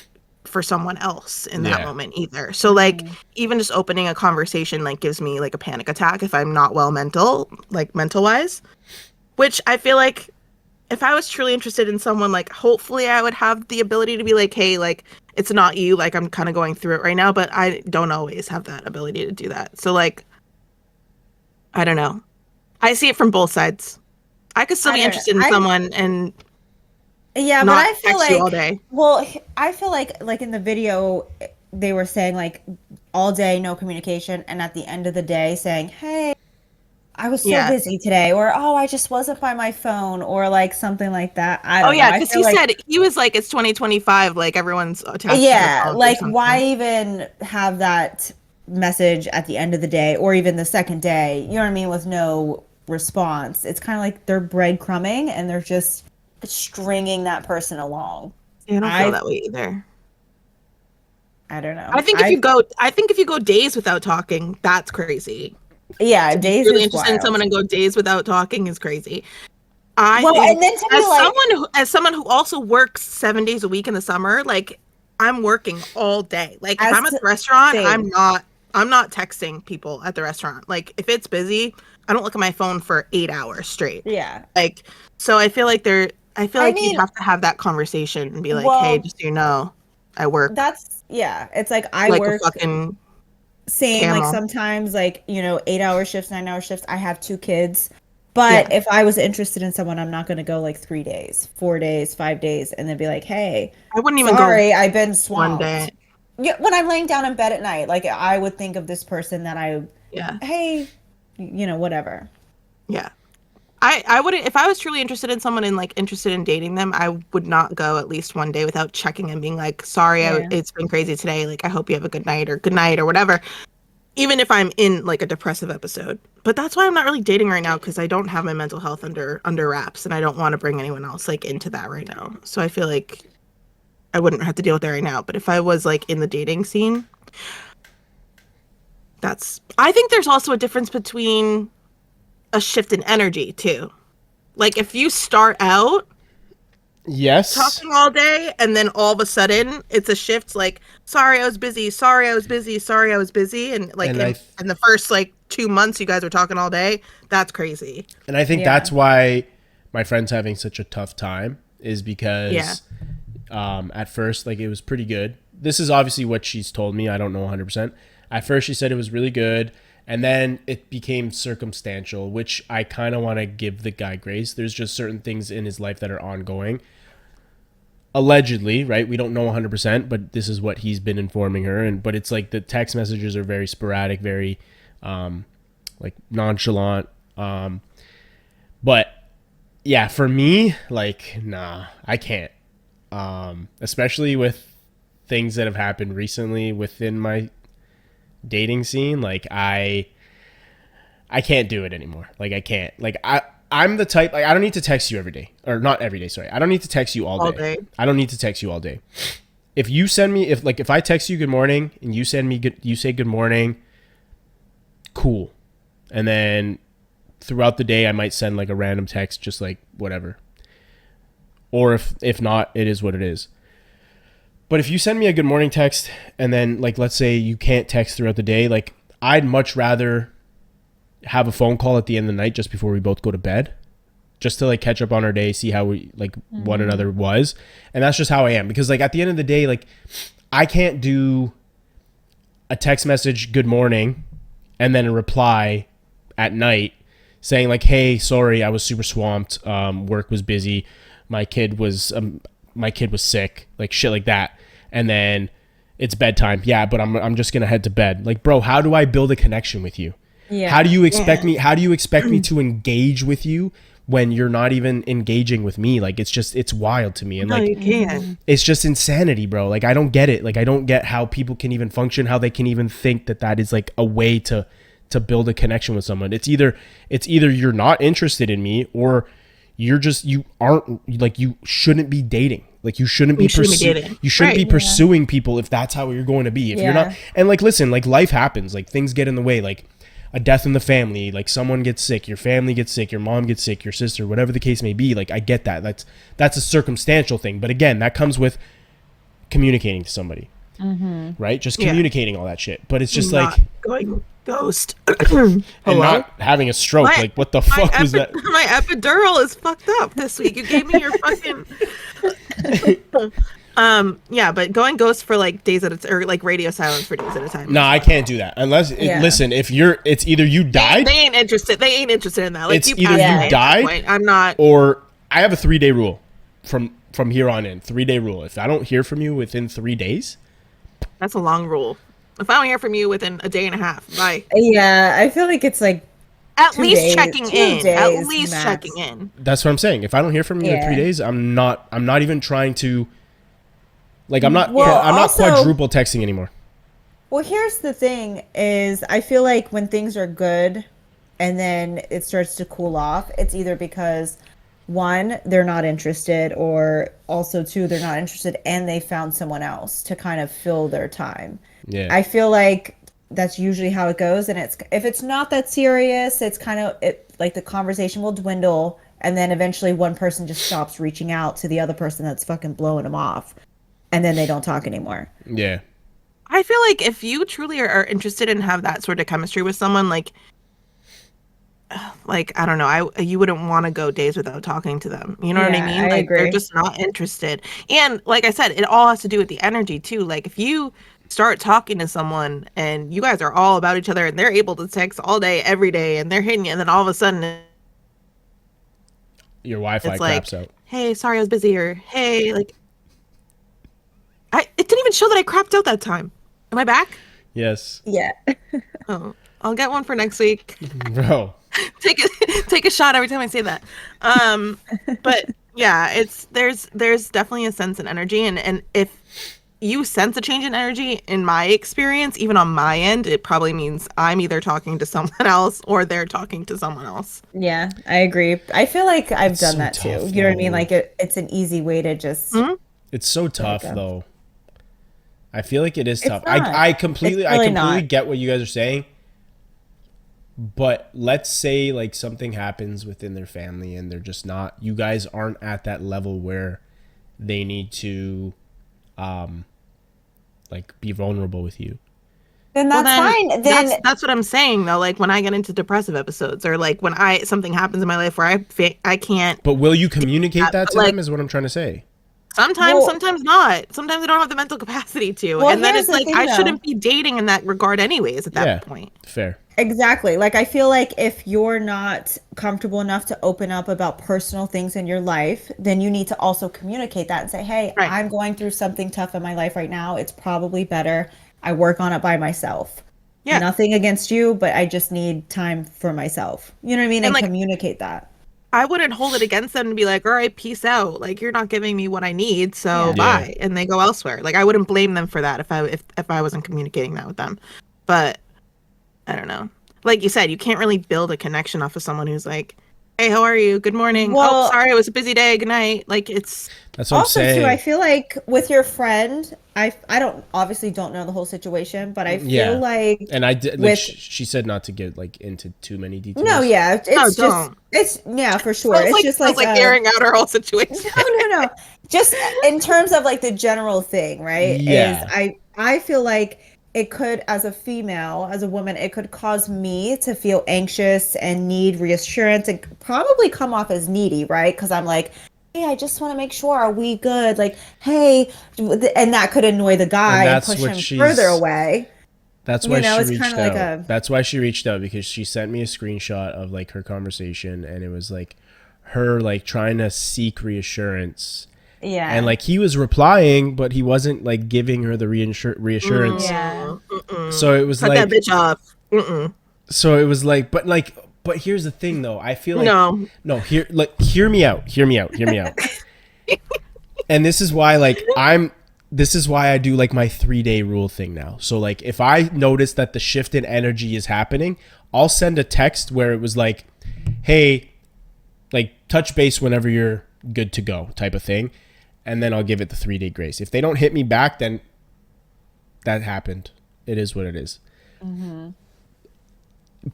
for someone else in that Yeah. moment either. So like even just opening a conversation like gives me like a panic attack if I'm not well mental wise, which I feel like if I was truly interested in someone, like hopefully I would have the ability to be like, "Hey, like it's not you, like I'm kind of going through it right now," but I don't always have that ability to do that. So like I don't know. I see it from both sides. I could still I be don't know. interested in someone and Yeah, but not I feel text you all like, day. well, I feel like in the video they were saying like all day no communication, and at the end of the day saying, "Hey, I was so Yeah. busy today," or "Oh, I just wasn't by my phone," or like something like that. I Oh don't know. yeah, I because feel he like, said he was like it's 2025, like everyone's attached to their yeah, phones or like something. why even have that message at the end of the day or even the second day? You know what I mean? With no response, it's kind of like they're breadcrumbing and they're just stringing that person along. I don't feel I that way either. I don't know. I think if you go days without talking, that's crazy. Yeah, To be days really is interested in wild. someone and go days without talking is crazy. I Well, think and then to be as like, someone who also works 7 days a week in the summer, like I'm working all day. Like if as I'm at to, the restaurant, same. I'm not texting people at the restaurant. Like if it's busy, I don't look at my phone for 8 hours straight. Yeah. Like so I feel I like you'd mean, have to have that conversation and be like, "Hey, well, just so you know, I work yeah. It's like I like a work fucking same, like camel." sometimes like, 8-hour shifts, 9-hour shifts. I have 2 kids. But Yeah. if I was interested in someone, I'm not going to go like 3 days, 4 days, 5 days, and then be like, "Hey, I wouldn't even go sorry, I've been one day. swamped." Yeah, when I'm laying down in bed at night, like I would think of this person that Yeah. hey, whatever. Yeah. I wouldn't if I was truly interested in someone and like interested in dating them, I would not go at least one day without checking and being like, "Sorry, Yeah. it's been crazy today. Like I hope you have a good night or whatever." Even if I'm in like a depressive episode. But that's why I'm not really dating right now because I don't have my mental health under wraps and I don't want to bring anyone else like into that right now. So I feel like I wouldn't have to deal with that right now. But if I was like in the dating scene, I think there's also a difference between a shift in energy too. Like if you start out Yes. talking all day and then all of a sudden it's a shift, like sorry I was busy, sorry I was busy, sorry I was busy, and like And in the first like 2 months you guys were talking all day, that's crazy. And I think Yeah. that's why my friend's having such a tough time is because at first, like, it was pretty good. This is obviously what she's told me. I don't know 100%. At first, she said it was really good. And then it became circumstantial, which I kind of want to give the guy grace. There's just certain things in his life that are ongoing. Allegedly, right? We don't know 100%, but this is what he's been informing her. But it's like the text messages are very sporadic, very like nonchalant. But yeah, for me, like, nah, I can't. Especially with things that have happened recently within my dating scene, like I can't do it anymore. Like I can't. Like I'm the type, like I don't need to text you every day, or not every day, sorry. I don't need to text you all day. I don't need to text you all day. If you send me if I text you good morning and you say good morning, cool. And then throughout the day I might send like a random text, just like whatever. Or if not, it is what it is. But if you send me a good morning text and then, like, let's say you can't text throughout the day, like, I'd much rather have a phone call at the end of the night just before we both go to bed, just to, like, catch up on our day, see how we, like, one another was. And that's just how I am. Because, like, at the end of the day, like, I can't do a text message, good morning, and then a reply at night saying, like, hey, sorry, I was super swamped. Work was busy. My kid was sick, like shit like that. And then it's bedtime. Yeah, but I'm just going to head to bed. Like, bro, how do I build a connection with you? Yeah. How do you expect me to engage with you when you're not even engaging with me? Like, it's wild to me. And like, you can't. it's just insanity, bro. Like, I don't get it. Like, I don't get how people can even function, how they can even think that is like a way to build a connection with someone. It's either you're not interested in me, or you aren't, like, you shouldn't be dating. Like, you shouldn't be pursuing people if that's how you're going to be. If you're not, and like, listen, like, life happens, like, things get in the way, like a death in the family, like someone gets sick, your family gets sick, your mom gets sick, your sister, whatever the case may be. Like, I get that. That's a circumstantial thing. But again, that comes with communicating to somebody, right? Just communicating all that shit. But it's just Not like going ghost. and not having a stroke. Like, what the fuck was that? My epidural is fucked up this week. You gave me your fucking yeah, but going ghost for like days at a or like radio silence for days at a time. No, I can't do that unless listen, if it's either you died, they ain't interested in that. Like, it's you either you died, I'm not, or I have a 3-day rule from here on in. 3-day rule. If I don't hear from you within 3 days, that's a long rule. If I don't hear from you within a day and a half, bye. Yeah, I feel like it's like at 2 least days, checking 2 in. At days least max. checking in. that's what I'm saying. If I don't hear from you in 3 days, I'm not even trying to, like, I'm not also, quadruple texting anymore. Well, here's the thing is I feel like when things are good and then it starts to cool off, it's either because one, they're not interested, or also two, they're not interested and they found someone else to kind of fill their time. Yeah. I feel like that's usually how it goes. And if it's not that serious, it's kind of like the conversation will dwindle, and then eventually one person just stops reaching out to the other person that's fucking blowing them off, and then they don't talk anymore. Yeah. I feel like if you truly are interested and have that sort of chemistry with someone, like I don't know, you wouldn't want to go days without talking to them. You know what I mean? I Like, agree. they're just not interested. And like I said, it all has to do with the energy too. Like, if you start talking to someone and you guys are all about each other and they're able to text all day, every day, and they're hitting you, and then all of a sudden Your Wi-Fi it's like, craps out. hey, sorry I was busy, or hey, like, it didn't even show that I crapped out that time. Am I back? Yes. Yeah. Oh, I'll get one for next week. Bro. take a shot every time I say that. But yeah, there's definitely a sense in energy, and if you sense a change in energy, in my experience, even on my end, it probably means I'm either talking to someone else or they're talking to someone else. Yeah, I agree. I feel like I've done so that tough, too. You know what I mean? though. Like it's an easy way to just. It's so tough, go. though. I feel like it is tough. not. I completely It's really I completely not. get what you guys are saying. But let's say like something happens within their family and they're just not, you guys aren't at that level where they need to like be vulnerable with you. Then that's fine. Then that's what I'm saying though. Like when I get into depressive episodes, or like when something happens in my life where I can't. But will you communicate that to like, them? Is what I'm trying to say. Sometimes, sometimes not. Sometimes I don't have the mental capacity to, Well, and then here's it's the like thing, I though. shouldn't be dating in that regard, anyways. At that point, Fair. Exactly. Like, I feel like if you're not comfortable enough to open up about personal things in your life, then you need to also communicate that and say, hey, Right. I'm going through something tough in my life right now. It's probably better I work on it by myself. Yeah. Nothing against you, but I just need time for myself. You know what I mean? And like, communicate that. I wouldn't hold it against them and be like, all right, peace out. Like, you're not giving me what I need, so Yeah. bye. And they go elsewhere. Like, I wouldn't blame them for that if I wasn't communicating that with them. But I don't know. Like you said, you can't really build a connection off of someone who's like, hey, how are you? Good morning. Well, oh, sorry, it was a busy day. Good night. Like, it's That's what also I'm saying. too, I feel like with your friend, I don't obviously don't know the whole situation, but I feel like and I did. Like, with she said not to get like into too many details. no, yeah, it's No, just don't. it's yeah, for sure. Sounds It's like, just sounds like airing out our whole situation. no. Just in terms of like the general thing, right? Yeah. Is I feel like it could, as a female, as a woman, it could cause me to feel anxious and need reassurance and probably come off as needy, right? Because I'm like, hey, I just want to make sure, are we good? Like, hey, and that could annoy the guy and push him further away. That's why it's she reached kind of out. like a. That's why she reached out, because she sent me a screenshot of like her conversation, and it was like her like trying to seek reassurance. Yeah. And like he was replying, but he wasn't like giving her the reassurance. Yeah. So it was Cut like that bitch off. So it was like, but here's the thing though. I feel like no, hear me out. And this is why this is why I do like my 3-day rule thing now. So like if I notice that the shift in energy is happening, I'll send a text where it was like, hey, like touch base whenever you're good to go type of thing. And then I'll give it the 3-day grace. If they don't hit me back, then that happened. It is what it is. Mm-hmm.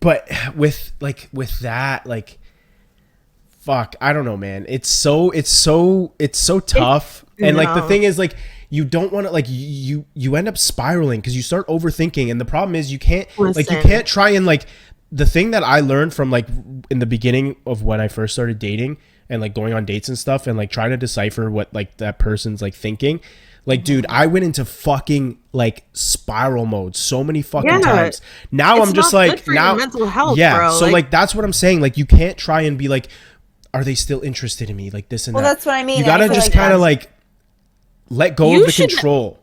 But with that, like, fuck, I don't know, man. It's so tough. And like the thing is, like, you don't want to, like, you end up spiraling because you start overthinking. And the problem is you can't try and like, the thing that I learned from like in the beginning of when I first started dating and like going on dates and stuff and like trying to decipher what like that person's like thinking. Like, dude, I went into fucking like spiral mode so many fucking times. Now I'm just like, now mental health, yeah. bro. So like that's what I'm saying. Like you can't try and be like, are they still interested in me? Like this and that. Well, that's what I mean. You gotta just kind of like let go of the control.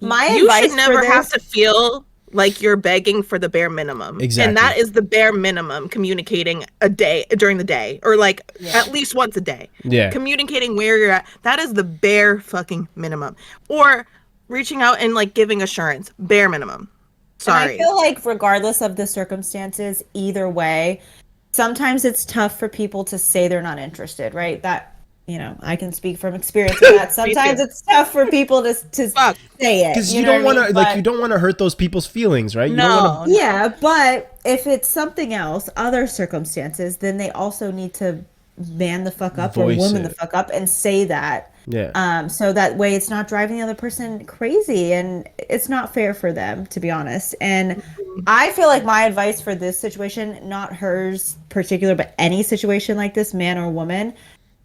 You should never have to feel like you're begging for the bare minimum. Exactly. And that is the bare minimum, communicating a day during the day, or like at least once a day. Yeah. Communicating where you're at. That is the bare fucking minimum. Or reaching out and like giving assurance. Bare minimum. Sorry. And I feel like regardless of the circumstances, either way, sometimes it's tough for people to say they're not interested, right? That, you know, I can speak from experience with that. Sometimes it's tough for people to say it. Because you don't want to, like, you don't want to hurt those people's feelings, right? You don't wanna... Yeah, but if it's something else, other circumstances, then they also need to man the fuck up or woman the fuck up and say that. Yeah. So that way it's not driving the other person crazy, and it's not fair for them, to be honest. And I feel like my advice for this situation, not hers particular, but any situation like this, man or woman,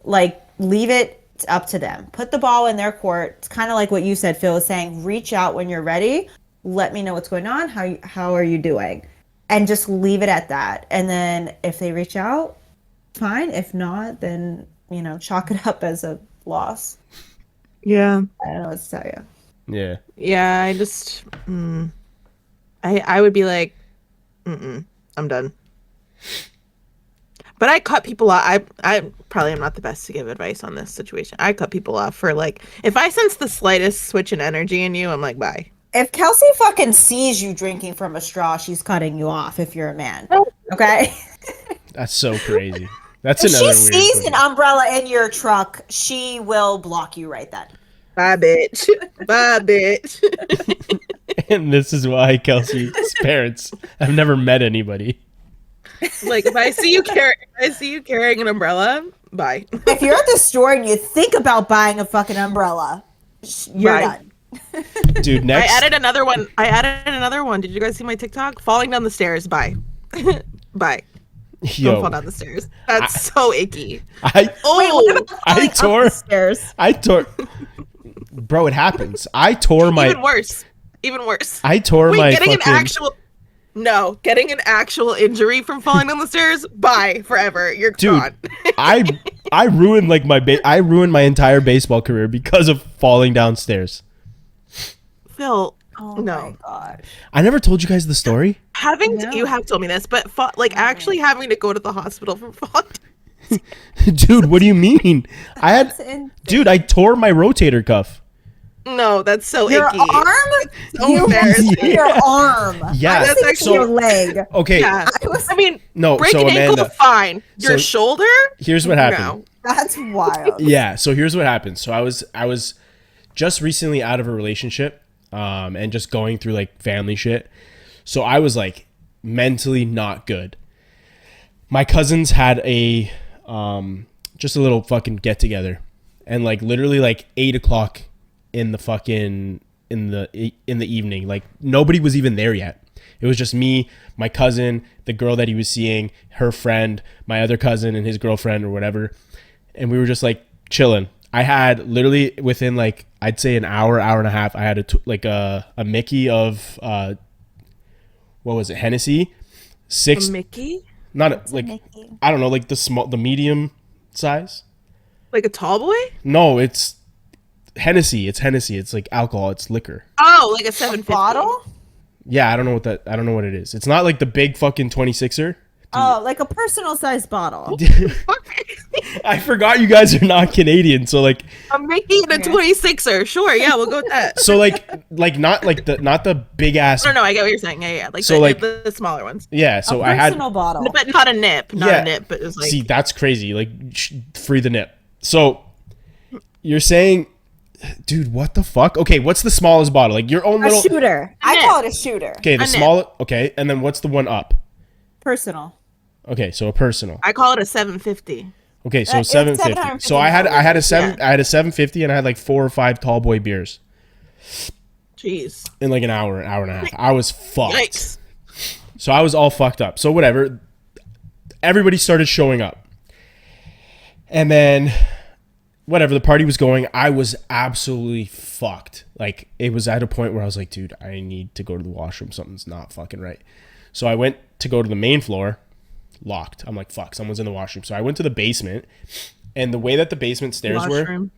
like, leave it up to them. Put the ball in their court. It's kind of like what you said, Phil, is saying, reach out when you're ready. Let me know what's going on. How are you doing? And just leave it at that. And then if they reach out, fine. If not, then, you know, chalk it up as a loss. Yeah. I don't know what to tell you. Yeah. Yeah, I just... I would be like, I'm done. But I cut people off. I probably am not the best to give advice on this situation. I cut people off for like, if I sense the slightest switch in energy in you, I'm like, bye. If Kelsey fucking sees you drinking from a straw, she's cutting you off if you're a man. Okay? That's so crazy. That's if another she weird sees thing. an umbrella in your truck, she will block you right then. Bye, bitch. Bye, bitch. And this is why Kelsey's parents have never met anybody. Like if I see you carrying an umbrella, bye. If you're at the store and you think about buying a fucking umbrella, you're Bye. done. Dude, next. I added another one. Did you guys see my TikTok? Falling down the stairs. Bye. Bye. Don't Yo, fall down the stairs. That's so icky. I Oh, I tore. Stairs. I tore. Bro, it happens. I tore my. even worse. Even worse. I tore Wait, my getting fucking. an actual. No, getting an actual injury from falling down the stairs. Bye forever. You're Dude, gone. I ruined like I ruined my entire baseball career because of falling downstairs. Phil. Oh No. my gosh. I never told you guys the story. No. You have told me this, but actually having to go to the hospital for falling. Dude, what do you mean? Dude, I tore my rotator cuff. No, that's so Your icky. arm? So You embarrassing. mentioned your arm. Yeah. I was That's thinking actually- your leg. Okay. Yeah. I mean, No, break so an ankle, Amanda, fine. Your so shoulder? here's what happened. No. That's wild. Yeah, so here's what happened. So I was just recently out of a relationship, and just going through like family shit. So I was like mentally not good. My cousins had a just a little fucking get together, and like literally like 8 o'clock in the fucking in the evening, like nobody was even there yet. It was just me, my cousin, the girl that he was seeing, her friend, my other cousin and his girlfriend or whatever. And we were just like chilling. I had literally within like, I'd say an hour and a half, I had a Mickey of, what was it? Hennessy. A Mickey? Not like, Mickey? I don't know, like the medium size. Like a tall boy? No, it's Hennessy. It's Hennessy. It's like alcohol. It's liquor. Oh, like a 750. Bottle? Yeah, I don't know what it is. It's not like the big fucking 26er. Oh, like a personal sized bottle. I forgot you guys are not Canadian, so like A Mickey and a 26er. Sure, yeah, we'll go with that. so like not the big ass. No, I get what you're saying. Yeah. Like, So, the, like- the smaller ones. Yeah, so A I had personal bottle. But not a nip. Not Yeah. a nip, but it was like. see that's crazy. Like free the nip. So you're saying, dude, what the fuck? Okay, what's the smallest bottle? Like your own A little. shooter. I nip. call it a shooter. Okay, the A nip. small. Okay, and then what's the one up? Personal. Okay, so a personal. I call it a 750. Okay, so It's 750. So I had a 750, and I had like 4 or 5 tall boy beers Jeez. in like an hour and a half. I was fucked. Yikes. So I was all fucked up. So whatever. Everybody started showing up. And then whatever, the party was going, I was absolutely fucked. Like it was at a point where I was like, dude, I need to go to the washroom. Something's not fucking right. So I went to go to the main floor, locked. I'm like, fuck, someone's in the washroom. So I went to the basement, and the way that the basement stairs were, Washroom.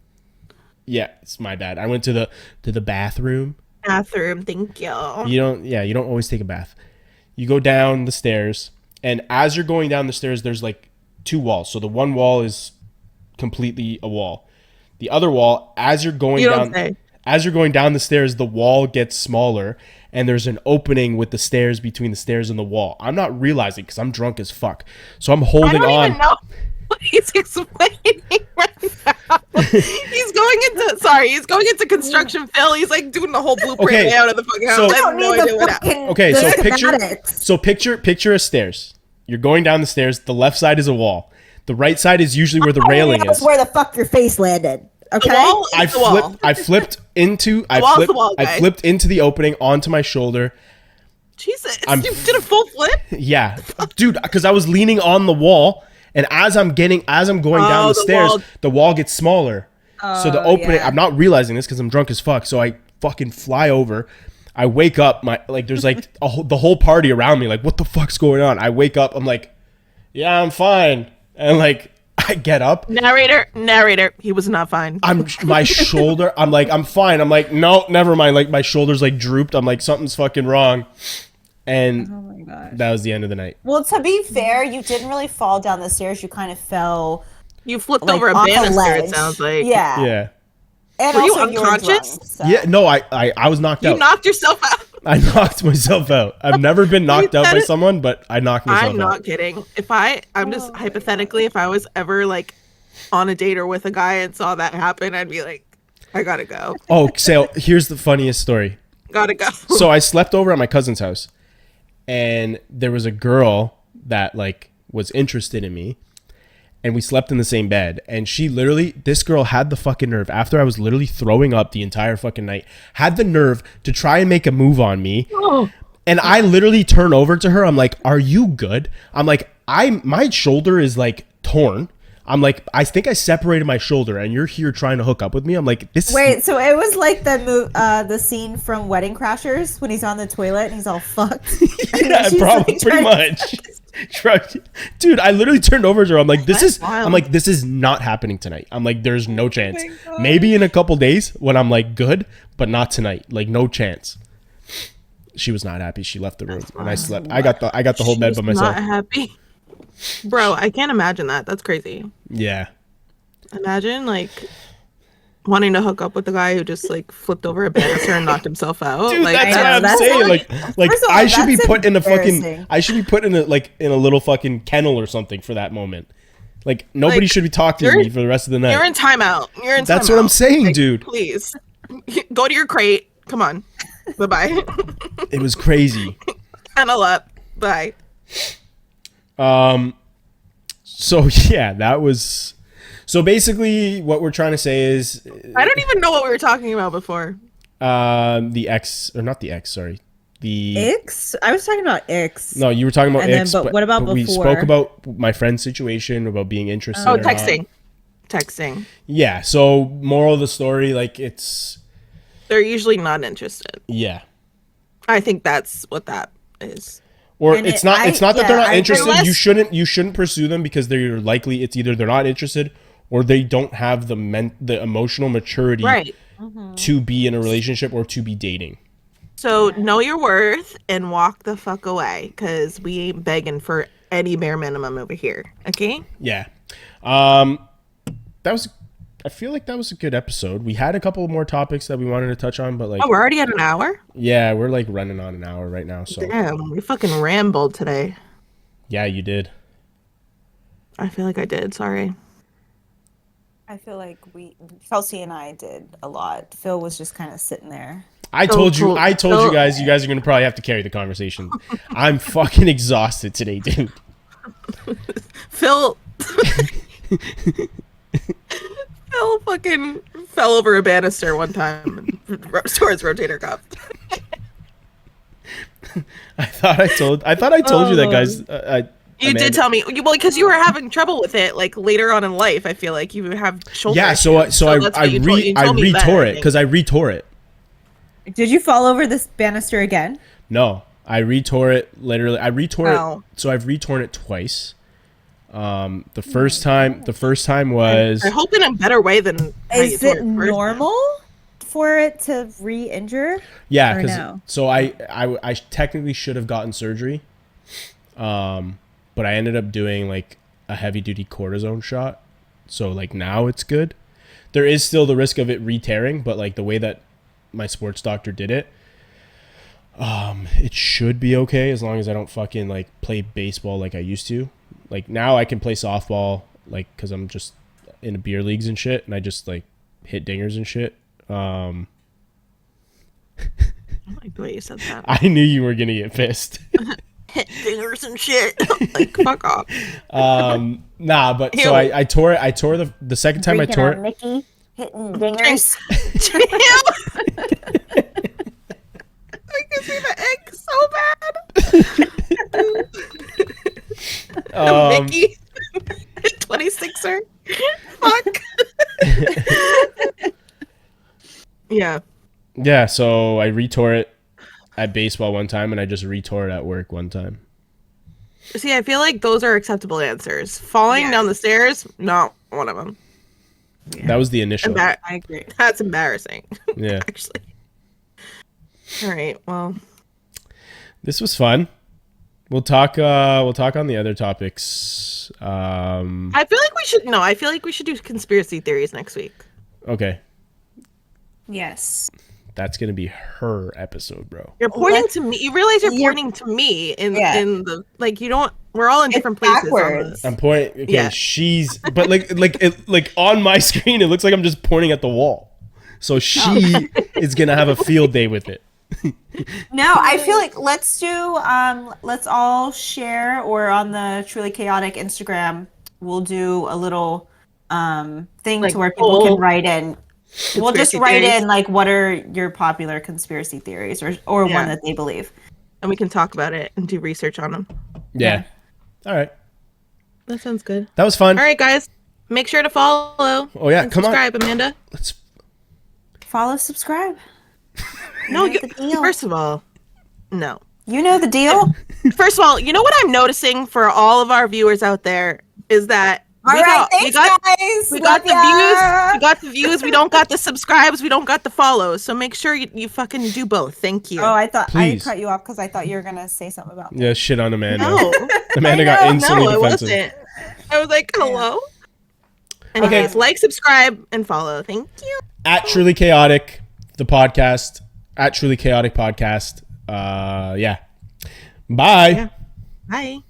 yeah, it's my bad. I went to the bathroom. Bathroom. Thank you. You don't always take a bath. You go down the stairs, and as you're going down the stairs, there's like 2 walls. So the one wall is completely a wall. The other wall, as you're going You don't down, say. as you're going down the stairs, the wall gets smaller, and there's an opening with the stairs between the stairs and the wall. I'm not realizing because I'm drunk as fuck. So I'm I holding don't on. even know what he's explaining right now. He's going into construction, Phil. He's like doing the whole blueprint Okay, layout of the fucking house. so- I I have don't no need idea the what happened. fucking Okay, the so schematics. picture a stairs. You're going down the stairs. The left side is a wall. The right side is usually where the Everybody railing knows is. where the fuck your face landed. Okay. The wall is the wall. I flipped into wall's the wall, I guys. flipped into the opening onto my shoulder. Jesus, I'm- you did a full flip? Yeah, dude, because I was leaning on the wall, and as I'm going down the the stairs, wall. the wall gets smaller. So the opening, yeah. I'm not realizing this because I'm drunk as fuck. So I fucking fly over. I wake up, there's like the whole party around me. Like, what the fuck's going on? I wake up. I'm like, yeah, I'm fine. And like, I get up. Narrator. He was not fine. My shoulder. I'm like, I'm fine. I'm like, no, never mind. Like my shoulders like drooped. I'm like, something's fucking wrong. And Oh my gosh. that was the end of the night. Well, to be fair, you didn't really fall down the stairs. You kind of fell You flipped like over a off banister, ledge. it sounds like. Yeah. Yeah. And Were you also were unconscious? drunk, so. Yeah. No, I was knocked You out. knocked yourself out. I knocked myself out. I've never been knocked out by someone, but I knocked myself I'm not out. kidding. I'm just hypothetically, if I was ever like on a date or with a guy and saw that happen, I'd be like, I gotta go. Oh, so here's the funniest story. Gotta go. So I slept over at my cousin's house, and there was a girl that like was interested in me, and we slept in the same bed. And she literally, this girl had the fucking nerve, after I was literally throwing up the entire fucking night, had the nerve to try and make a move on me. Oh. And I literally turn over to her. I'm like, "Are you good?" I'm like, my shoulder is like torn. I'm like, I think I separated my shoulder, and you're here trying to hook up with me. I'm like, this. Wait, so it was like the scene from Wedding Crashers when he's on the toilet and he's all fucked. Yeah, probably, pretty much. Dude, I literally turned over to her. I'm like, this is. wild. I'm like, this is not happening tonight. I'm like, there's no chance. my God. Maybe in a couple days when I'm like good, but not tonight. Like, no chance. She was not happy. She left the room, and I slept. I got the whole bed by myself. Not happy. Bro, I can't imagine that. That's crazy. Yeah. Imagine like wanting to hook up with the guy who just like flipped over a banister and knocked himself out. Dude, like that's I what know, I'm that's saying. like- Like First of all, I should be that's put in a fucking. embarrassing. I should be put in a little fucking kennel or something for that moment. Like nobody Like, should be talking to you're- me for the rest of the night. you're in timeout. You're in That's what I'm timeout. saying, Like, dude. Please go to your crate. Come on. Bye bye. It was crazy. Kennel up. Bye. So yeah, that was. So basically, what we're trying to say is, I don't even know what we were talking about before. the X, or not the X, sorry, the. Ix? I was talking about Ix. No, you were talking about And then, X, but what about we before? spoke about my friend's situation, about being interested. Oh, or not. texting. Yeah. So moral of the story, like it's. They're usually not interested. Yeah. I think that's what that is. Or And it's it- not. I- It's not that yeah, they're not I- interested. unless- You shouldn't pursue them because they're likely. It's either they're not interested or they don't have the emotional maturity Right. to be in a relationship or to be dating. So know your worth and walk the fuck away, because we ain't begging for any bare minimum over here. Okay. Yeah. That was. I feel like that was a good episode. We had a couple more topics that we wanted to touch on, but like, Oh, we're already at an hour. yeah, we're like running on an hour right now. So Damn, we fucking rambled today. yeah, you did. I feel like I did. Sorry. I feel like Kelsey and I did a lot. Phil was just kind of sitting there. I So told you. cool. I told So- you guys. You guys are gonna probably have to carry the conversation. I'm fucking exhausted today, dude. Phil. Phil fucking fell over a banister one time and tore his rotator cuff. I thought I told you that, guys. You Amanda- did tell me, well, because you were having trouble with it, like later on in life. I feel like you have shoulder. Yeah, so issues. I that's what you told me then, retore I it think. because I retore it. Did you fall over this banister again? No, I retore it literally. I retore Oh. it. So I've retorn it twice. The first time was I hope in a better way than how you Is tore it first. normal for it to re-injure? yeah, or because no? so I technically should have gotten surgery, but I ended up doing like a heavy duty cortisone shot. So like now it's good. There is still the risk of it re-tearing, but like the way that my sports doctor did it, it should be okay as long as I don't fucking like play baseball like I used to. Like now I can play softball like because I'm just in the beer leagues and shit, and I just like hit dingers and shit. I like the way you said that. I knew you were gonna get pissed. Hit dingers and shit. Like fuck off. Nah, but so Ew. I tore it. I tore the second time I tore it. Mickey hitting dingers. I can see the egg so bad. Mickey, 26er. Fuck. Yeah. Yeah, so I retore it at baseball one time, and I just retore it at work one time. See, I feel like those are acceptable answers. Falling down the stairs, not one of them. That was the initial. I agree. That's embarrassing. Yeah, Actually. All right. Well, this was fun. We'll talk on the other topics. I feel like we should. No, I feel like we should do conspiracy theories next week. Okay, Yes. that's gonna be her episode, bro. You're pointing to me. You realize you're You're- pointing to me in Yeah. in the like. You don't. We're all in different places. On backwards. this. I'm pointing. Okay, Yeah. she's but like on my screen, it looks like I'm just pointing at the wall. So she is gonna have a field day with it. No, I feel like let's all share, or on the Truly Chaotic Instagram, we'll do a little thing Like to where people can poll write in. We'll just conspiracy write theories. in like what are your popular conspiracy theories, or Yeah. one that they believe. And we can talk about it and do research on them. Yeah. All right. That sounds good. That was fun. All right, guys. Make sure to follow. Oh, yeah, and come on. subscribe, Amanda. Let's. Follow, subscribe. No, know the deal. first of all, no. You know the deal. First of all, you know what I'm noticing for all of our viewers out there is that All right, thanks, guys. we got Love the ya. views. We got the views. We don't got the subscribes. We don't got the follows. So make sure you fucking do both. Thank you. Oh, I thought Please. I cut you off because I thought you were gonna say something about that. Yeah, shit on Amanda. no, Amanda I got know. instantly no, it defensive. wasn't. I was like, hello. Okay. Anyways, like, subscribe, and follow. Thank you. At Truly Chaotic, the podcast. At Truly Chaotic Podcast. Yeah. Bye. Yeah. Bye.